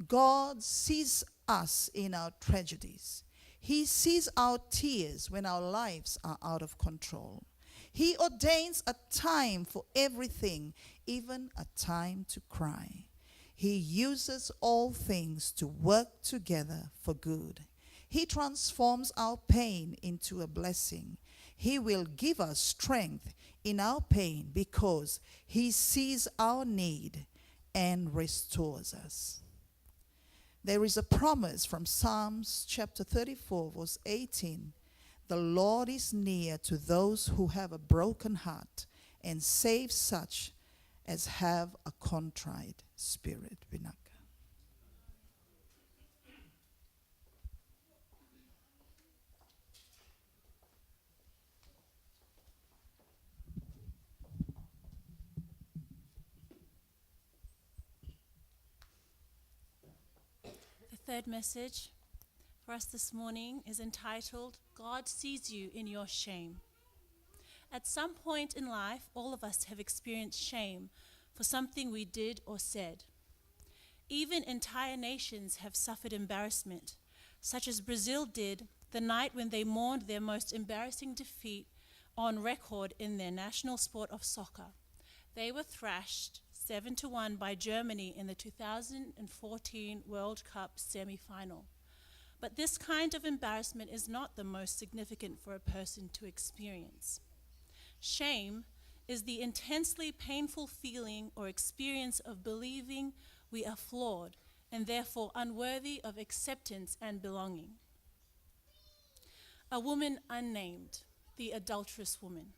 [SPEAKER 8] God sees us in our tragedies. He sees our tears when our lives are out of control. He ordains a time for everything, even a time to cry. He uses all things to work together for good. He transforms our pain into a blessing. He will give us strength in our pain because he sees our need and restores us. There is a promise from Psalms chapter 34, verse 18. The Lord is near to those who have a broken heart and saves such as have a contrite spirit. Vinaka.
[SPEAKER 3] The third message for us this morning is entitled, God Sees You in Your Shame. At some point in life, all of us have experienced shame for something we did or said. Even entire nations have suffered embarrassment, such as Brazil did the night when they mourned their most embarrassing defeat on record in their national sport of soccer. They were thrashed 7-1 by Germany in the 2014 World Cup semi-final. But this kind of embarrassment is not the most significant for a person to experience. Shame is the intensely painful feeling or experience of believing we are flawed and therefore unworthy of acceptance and belonging. A woman unnamed, the adulterous woman.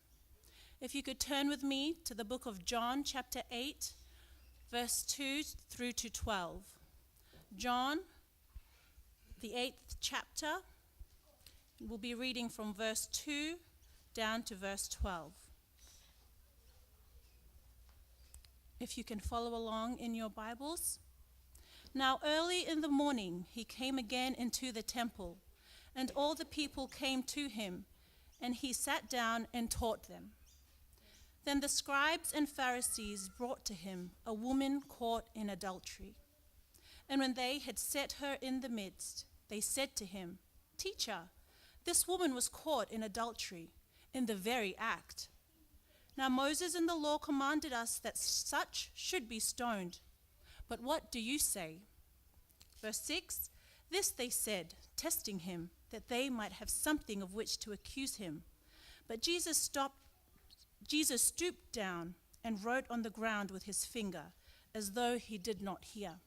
[SPEAKER 3] If you could turn with me to the book of John, chapter 8, verse 2 through to 12. John, the 8th chapter, we'll be reading from verse 2 down to verse 12. If you can follow along in your Bibles. Now early in the morning he came again into the temple, and all the people came to him, and he sat down and taught them. Then the scribes and Pharisees brought to him a woman caught in adultery. And when they had set her in the midst, they said to him, Teacher, this woman was caught in adultery, in the very act. Now Moses in the law commanded us that such should be stoned. But what do you say? Verse 6, this they said, testing him, that they might have something of which to accuse him. But Jesus stooped down and wrote on the ground with his finger, as though he did not hear.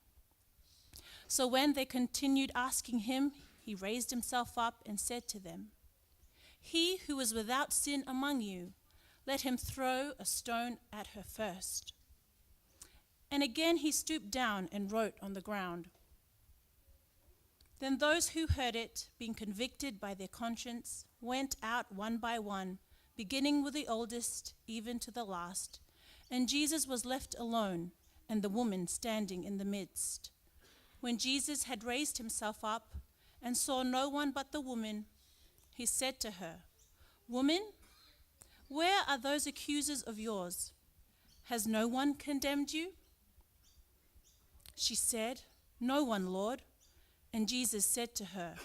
[SPEAKER 3] So when they continued asking him, he raised himself up and said to them, "He who is without sin among you, let him throw a stone at her first." And again he stooped down and wrote on the ground. Then those who heard it, being convicted by their conscience, went out one by one, beginning with the oldest, even to the last. And Jesus was left alone, and the woman standing in the midst. When Jesus had raised himself up and saw no one but the woman, he said to her, "Woman, where are those accusers of yours? Has no one condemned you?" She said, "No one, Lord." And Jesus said to her,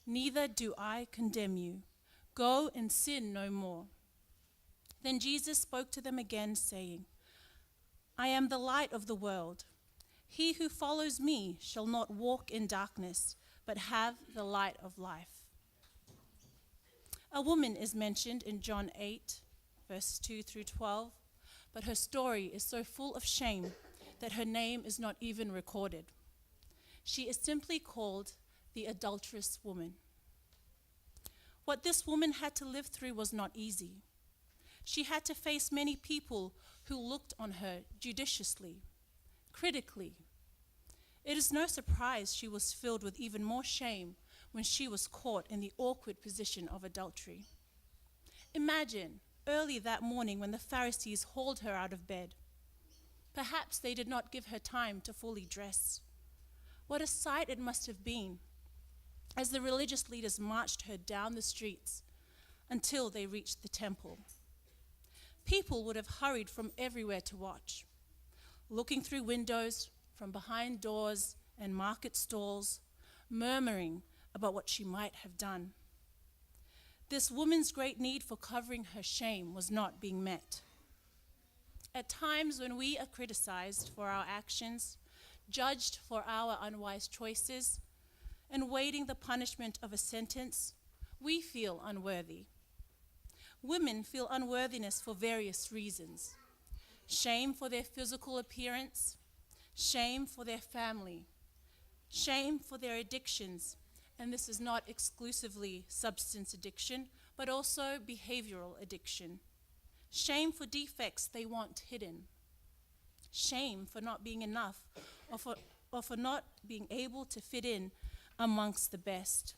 [SPEAKER 3] "Neither do I condemn you. Go and sin no more." Then Jesus spoke to them again, saying, "I am the light of the world. He who follows me shall not walk in darkness, but have the light of life." A woman is mentioned in John 8, verse 2 through 12, but her story is so full of shame that her name is not even recorded. She is simply called the adulterous woman. What this woman had to live through was not easy. She had to face many people who looked on her judiciously, critically. It is no surprise she was filled with even more shame when she was caught in the awkward position of adultery. Imagine early that morning when the Pharisees hauled her out of bed. Perhaps they did not give her time to fully dress. What a sight it must have been as the religious leaders marched her down the streets until they reached the temple. People would have hurried from everywhere to watch, looking through windows, from behind doors and market stalls, murmuring about what she might have done. This woman's great need for covering her shame was not being met. At times when we are criticized for our actions, judged for our unwise choices, and waiting the punishment of a sentence, we feel unworthy. Women feel unworthiness for various reasons: shame for their physical appearance, shame for their family, shame for their addictions, and this is not exclusively substance addiction, but also behavioral addiction. Shame for defects they want hidden. Shame for not being enough, or for not being able to fit in amongst the best.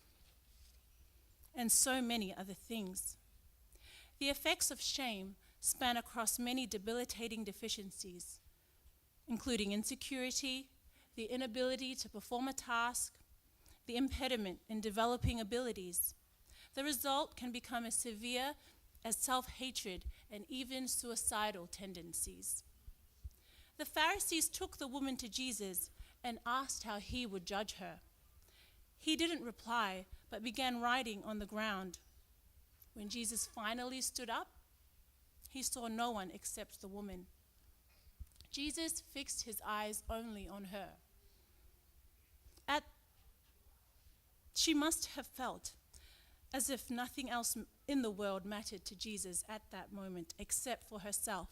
[SPEAKER 3] And so many other things. The effects of shame span across many debilitating deficiencies, including insecurity, the inability to perform a task, the impediment in developing abilities. The result can become as severe as self-hatred and even suicidal tendencies. The Pharisees took the woman to Jesus and asked how he would judge her. He didn't reply, but began writing on the ground. When Jesus finally stood up, he saw no one except the woman. Jesus fixed his eyes only on her. She must have felt as if nothing else in the world mattered to Jesus at that moment except for herself.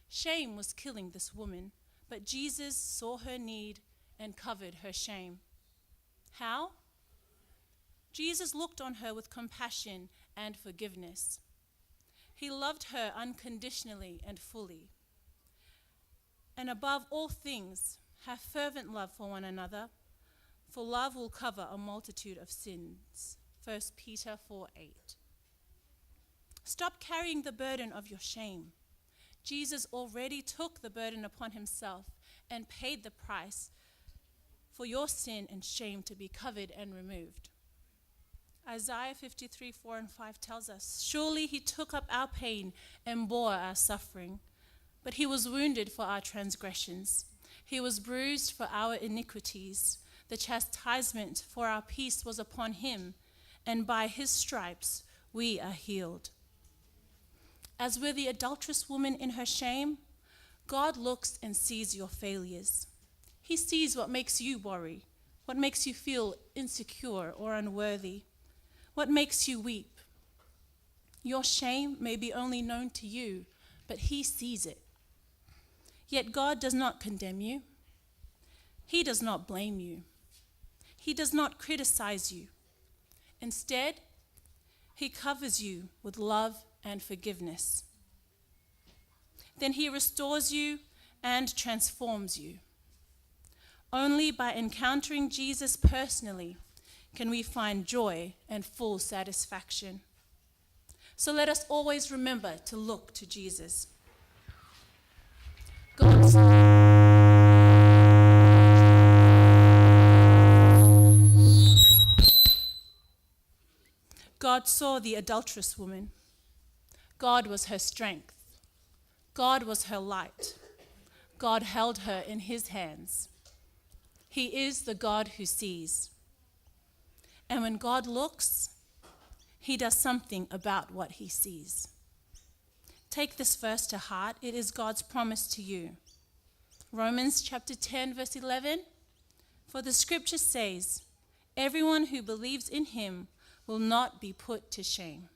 [SPEAKER 3] Shame was killing this woman, but Jesus saw her need and covered her shame. How? Jesus looked on her with compassion and forgiveness. He loved her unconditionally and fully. And above all things, have fervent love for one another, for love will cover a multitude of sins. 1 Peter 4:8. Stop carrying the burden of your shame. Jesus already took the burden upon himself and paid the price for your sin and shame to be covered and removed. Isaiah 53:4-5 tells us, "Surely he took up our pain and bore our suffering, but he was wounded for our transgressions. He was bruised for our iniquities. The chastisement for our peace was upon him, and by his stripes we are healed." As with the adulterous woman in her shame, God looks and sees your failures. He sees what makes you worry, what makes you feel insecure or unworthy, what makes you weep. Your shame may be only known to you, but He sees it. Yet God does not condemn you. He does not blame you. He does not criticize you. Instead, He covers you with love and forgiveness. Then He restores you and transforms you. Only by encountering Jesus personally can we find joy and full satisfaction. So let us always remember to look to Jesus. God saw the adulterous woman. God was her strength. God was her light. God held her in His hands. He is the God who sees. And when God looks, He does something about what He sees. Take this verse to heart. It is God's promise to you. Romans chapter 10, verse 11. For the scripture says, everyone who believes in Him will not be put to shame.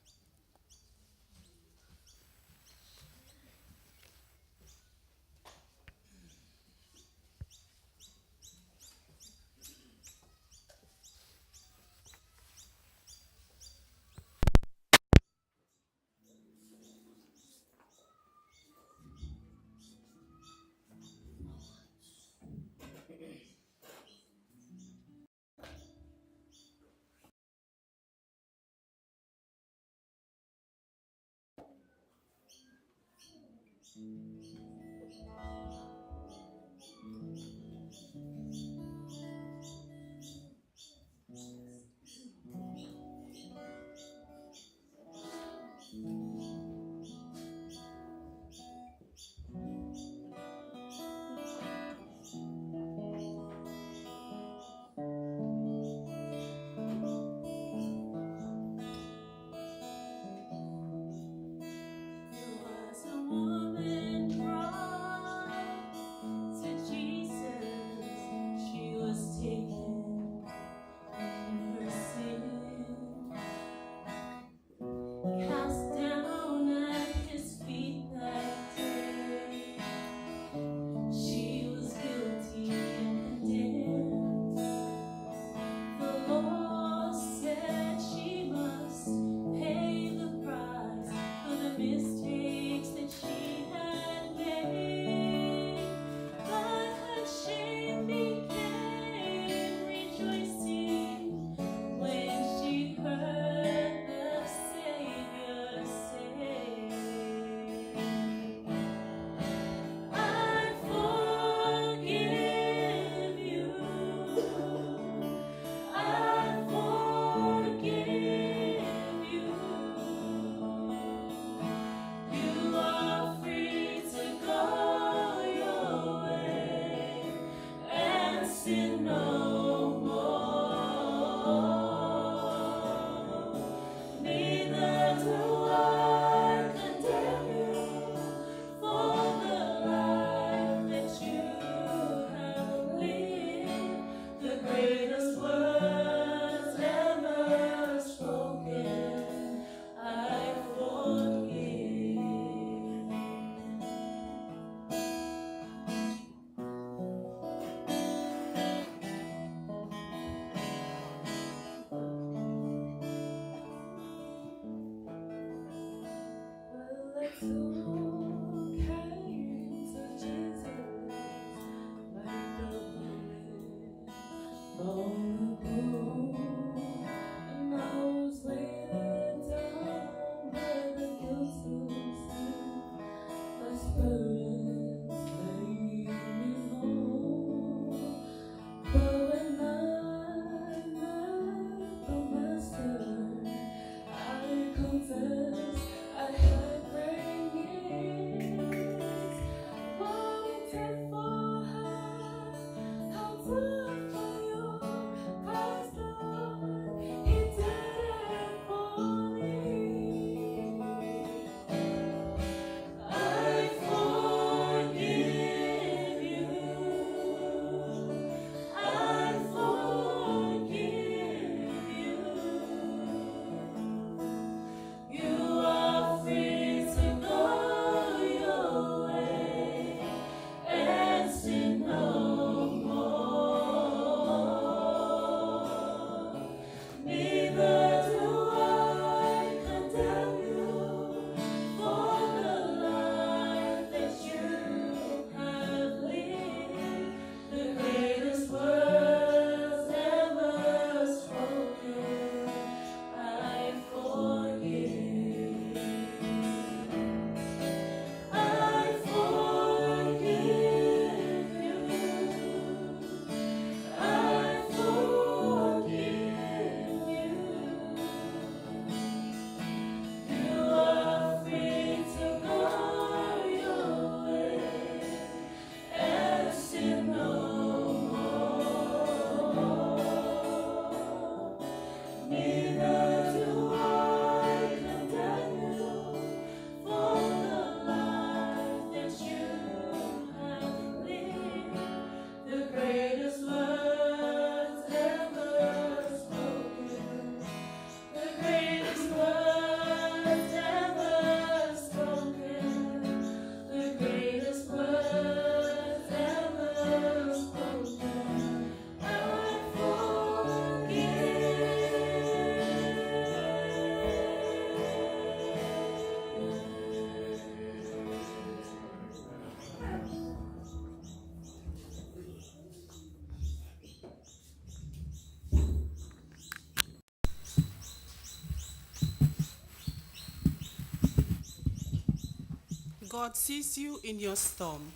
[SPEAKER 9] God sees you in your storm.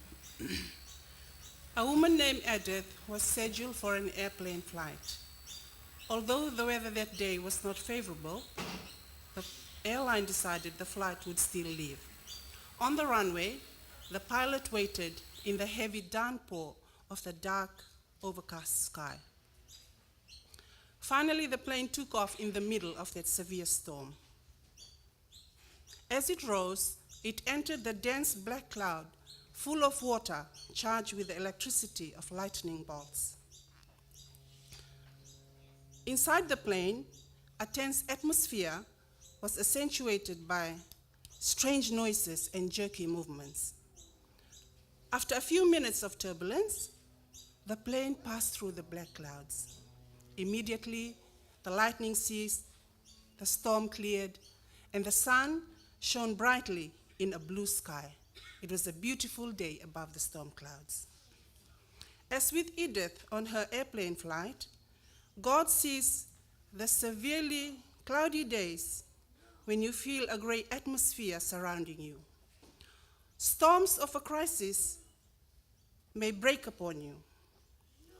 [SPEAKER 9] A woman named Edith was scheduled for an airplane flight. Although the weather that day was not favorable, the airline decided the flight would still leave. On the runway, the pilot waited in the heavy downpour of the dark, overcast sky. Finally, the plane took off in the middle of that severe storm. As it rose, it entered the dense black cloud, full of water, charged with the electricity of lightning bolts. Inside the plane, a tense atmosphere was accentuated by strange noises and jerky movements. After a few minutes of turbulence, the plane passed through the black clouds. Immediately, the lightning ceased, the storm cleared, and the sun shone brightly in a blue sky. It was a beautiful day above the storm clouds. As with Edith on her airplane flight, God sees the severely cloudy days when you feel a gray atmosphere surrounding you. Storms of a crisis may break upon you.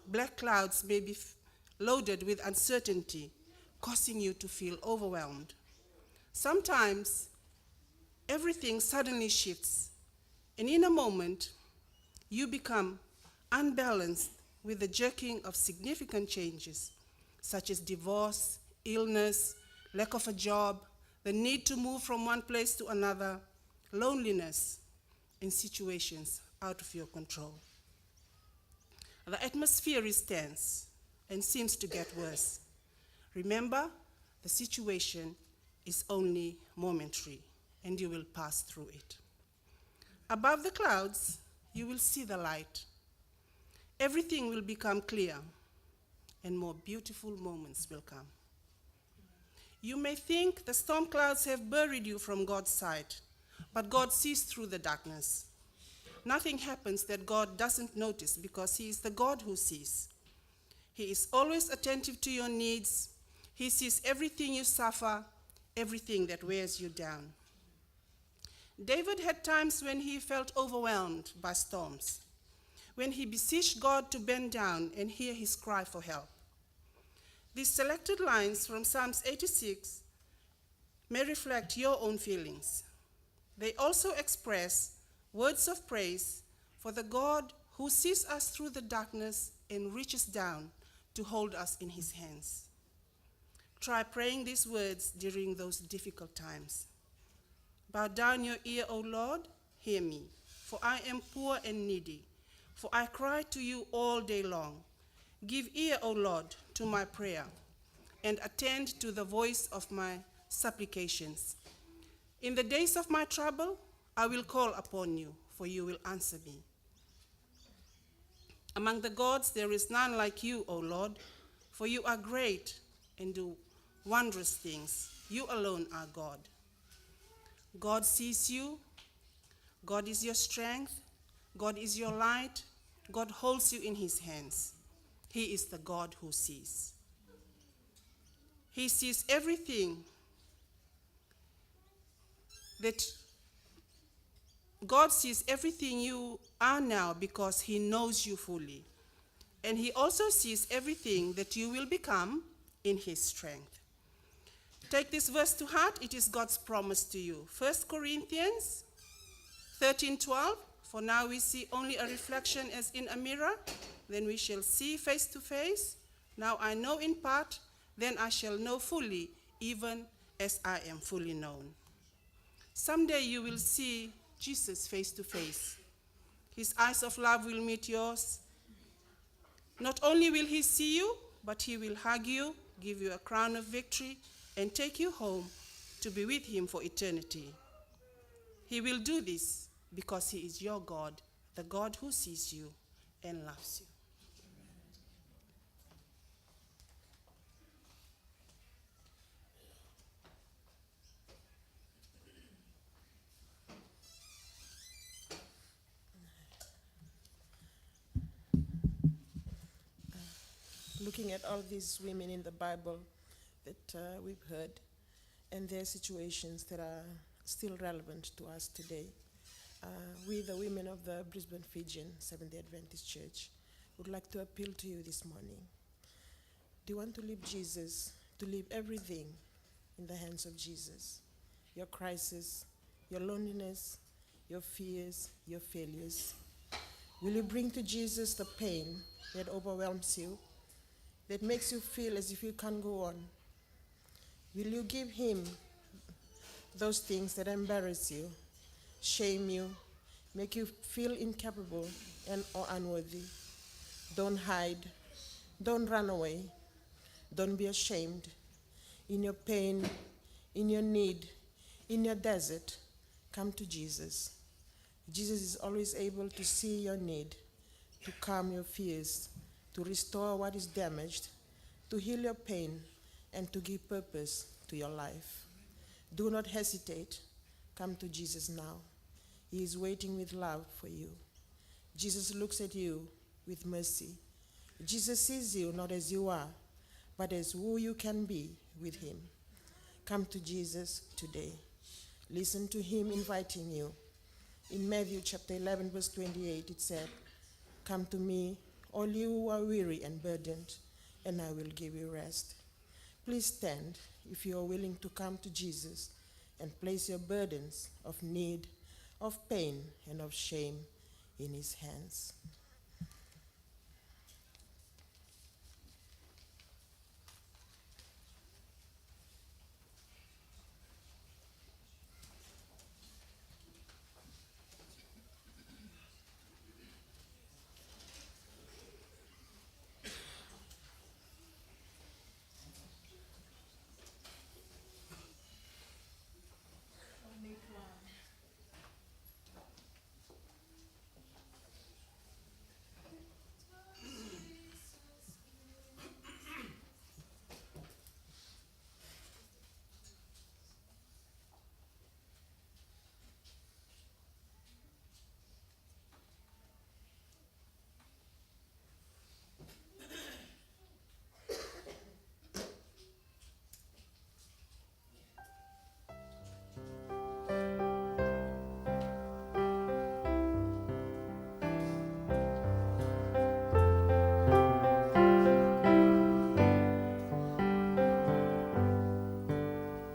[SPEAKER 9] Black clouds may be loaded with uncertainty, causing you to feel overwhelmed. Sometimes, everything suddenly shifts, and in a moment, you become unbalanced with the jerking of significant changes, such as divorce, illness, lack of a job, the need to move from one place to another, loneliness, and situations out of your control. The atmosphere is tense and seems to get worse. Remember, the situation is only momentary, and you will pass through it. Above the clouds, you will see the light. Everything will become clear, and more beautiful moments will come. You may think the storm clouds have buried you from God's sight, but God sees through the darkness. Nothing happens that God doesn't notice because He is the God who sees. He is always attentive to your needs. He sees everything you suffer, everything that wears you down. David had times when he felt overwhelmed by storms, when he beseeched God to bend down and hear his cry for help. These selected lines from Psalms 86 may reflect your own feelings. They also express words of praise for the God who sees us through the darkness and reaches down to hold us in His hands. Try praying these words during those difficult times. Bow down your ear, O Lord, hear me, for I am poor and needy, for I cry to you all day long. Give ear, O Lord, to my prayer, and attend to the voice of my supplications. In the days of my trouble, I will call upon you, for you will answer me. Among the gods, there is none like you, O Lord, for you are great and do wondrous things. You alone are God. God sees you. God is your strength. God is your light. God holds you in His hands. He is the God who sees. He sees everything that God sees everything you are now because He knows you fully. And He also sees everything that you will become in His strength. Take this verse to heart. It is God's promise to you. 1 Corinthians 13:12. For now we see only a reflection as in a mirror. Then we shall see face to face. Now I know in part. Then I shall know fully, even as I am fully known. Someday you will see Jesus face to face. His eyes of love will meet yours. Not only will He see you, but He will hug you, give you a crown of victory, and take you home to be with Him for eternity. He will do this because He is your God, the God who sees you and loves you.
[SPEAKER 10] Looking at all these women in the Bible that we've heard and their situations that are still relevant to us today, we, the women of the Brisbane Fijian Seventh-day Adventist Church, would like to appeal to you this morning. Do you want to leave Jesus, to leave everything in the hands of Jesus? Your crisis, your loneliness, your fears, your failures. Will you bring to Jesus the pain that overwhelms you, that makes you feel as if you can't go on? Will you give him those things that embarrass you, shame you, make you feel incapable and or unworthy? Don't hide, don't run away, don't be ashamed. In your pain, in your need, in your desert, come to Jesus. Jesus is always able to see your need, to calm your fears, to restore what is damaged, to heal your pain, and to give purpose to your life. Do not hesitate. Come to Jesus now. He is waiting with love for you. Jesus looks at you with mercy. Jesus sees you not as you are, but as who you can be with him. Come to Jesus today. Listen to him inviting you. In Matthew chapter 11, verse 28, it said, "Come to me, all you who are weary and burdened, and I will give you rest." Please stand if you are willing to come to Jesus and place your burdens of need, of pain, and of shame in his hands.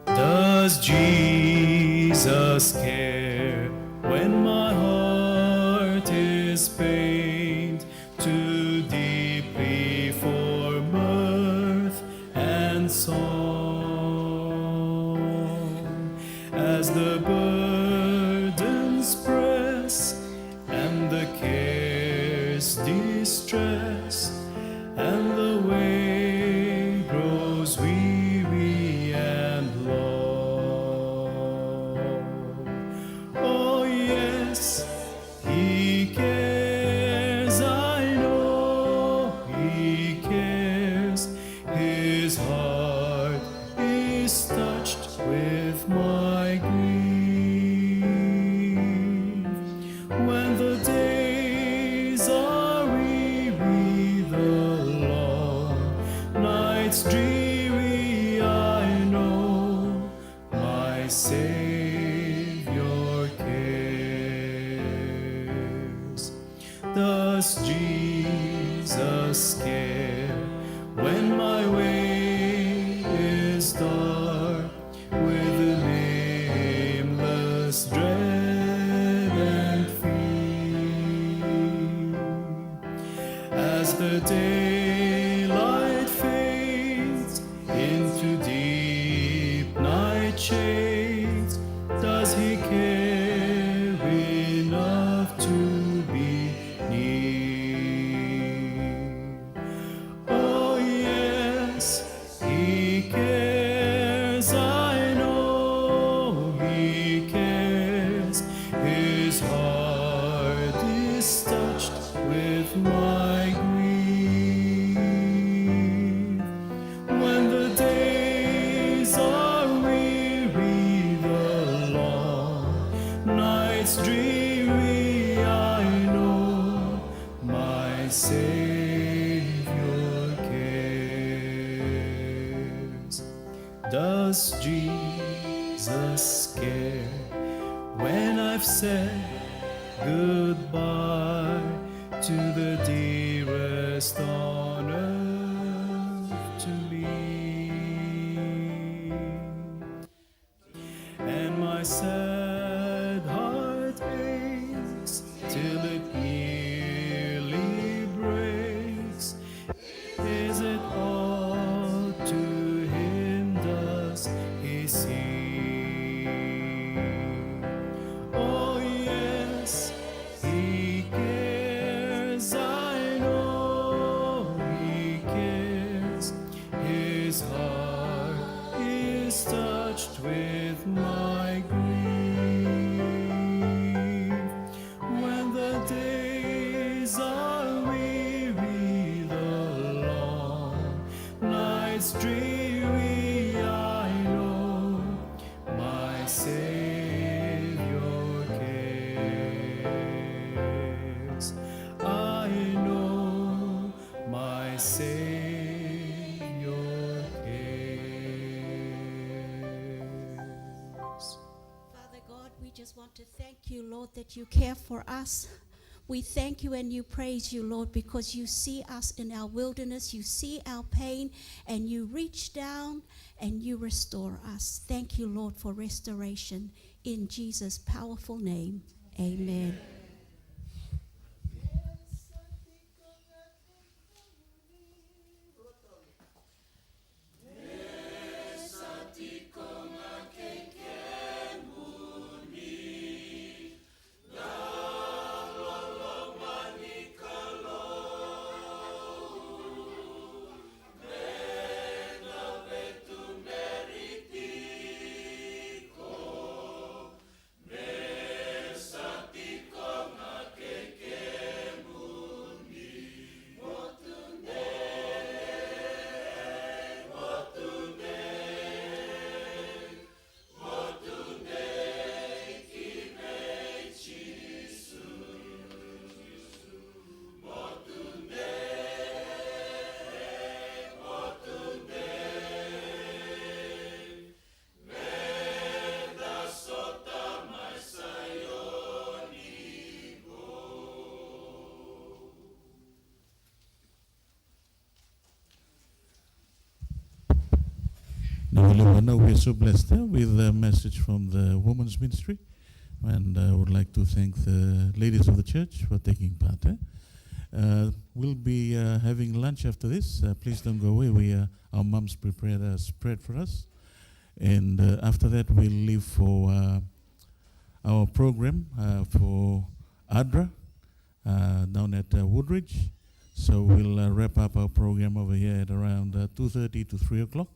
[SPEAKER 11] Does Jesus care when my heart is pained too deeply for mirth and song? As the burdens press and the cares distress and the way grows weary and long. Oh yes, he cares, I know he cares. His heart is touched with my grief. When the days are weary, the long nights dreary, I know my Savior cares. Does Jesus care when my way is dark with nameless dread and fear? As the daylight fades into deep night shades, does he care enough to be near? Oh yes, he cares, I know he cares. His heart is touched with my grief. When the days are weary, the long nights dreary, I know my Savior cares. Does Jesus care when I've said Goodbye to the dearest on earth to me. And my sad heart aches till it nearly breaks. Is it all to him does he see? Oh yes, he cares, I know he cares. His heart is touched with my grief. When the days are weary, the long nights dreary, I know my Savior cares. I know my Savior cares.
[SPEAKER 7] Father God, we just want to thank you, Lord, that you care for us. We thank you and you praise you, Lord, because you see us in our wilderness, you see our pain, and you reach down and you restore us. Thank you, Lord, for restoration. In Jesus' powerful name, amen.
[SPEAKER 12] Now we're so blessed with a message from the women's ministry, and I would like to thank the ladies of the church for taking part. We'll be having lunch after this. Please don't go away. Our mums prepared a spread for us, and after that we'll leave for our program for ADRA down at Woodridge. So we'll wrap up our program over here at around 2:30 to 3 o'clock.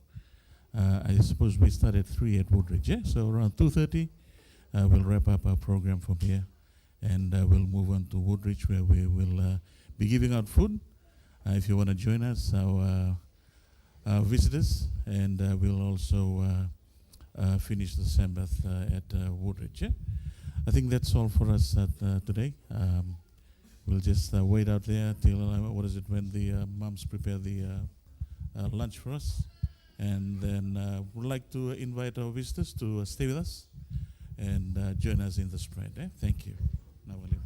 [SPEAKER 12] I suppose we start at 3 at Woodridge, yeah? So around 2:30, we'll wrap up our program from here, and we'll move on to Woodridge, where we will be giving out food. If you want to join us, our visitors, and we'll also finish the Sabbath at Woodridge, yeah? I think that's all for us today. We'll just wait out there till, when the mums prepare the lunch for us. And then we'd like to invite our visitors to stay with us and join us in the spread. Thank you. Now we'll leave.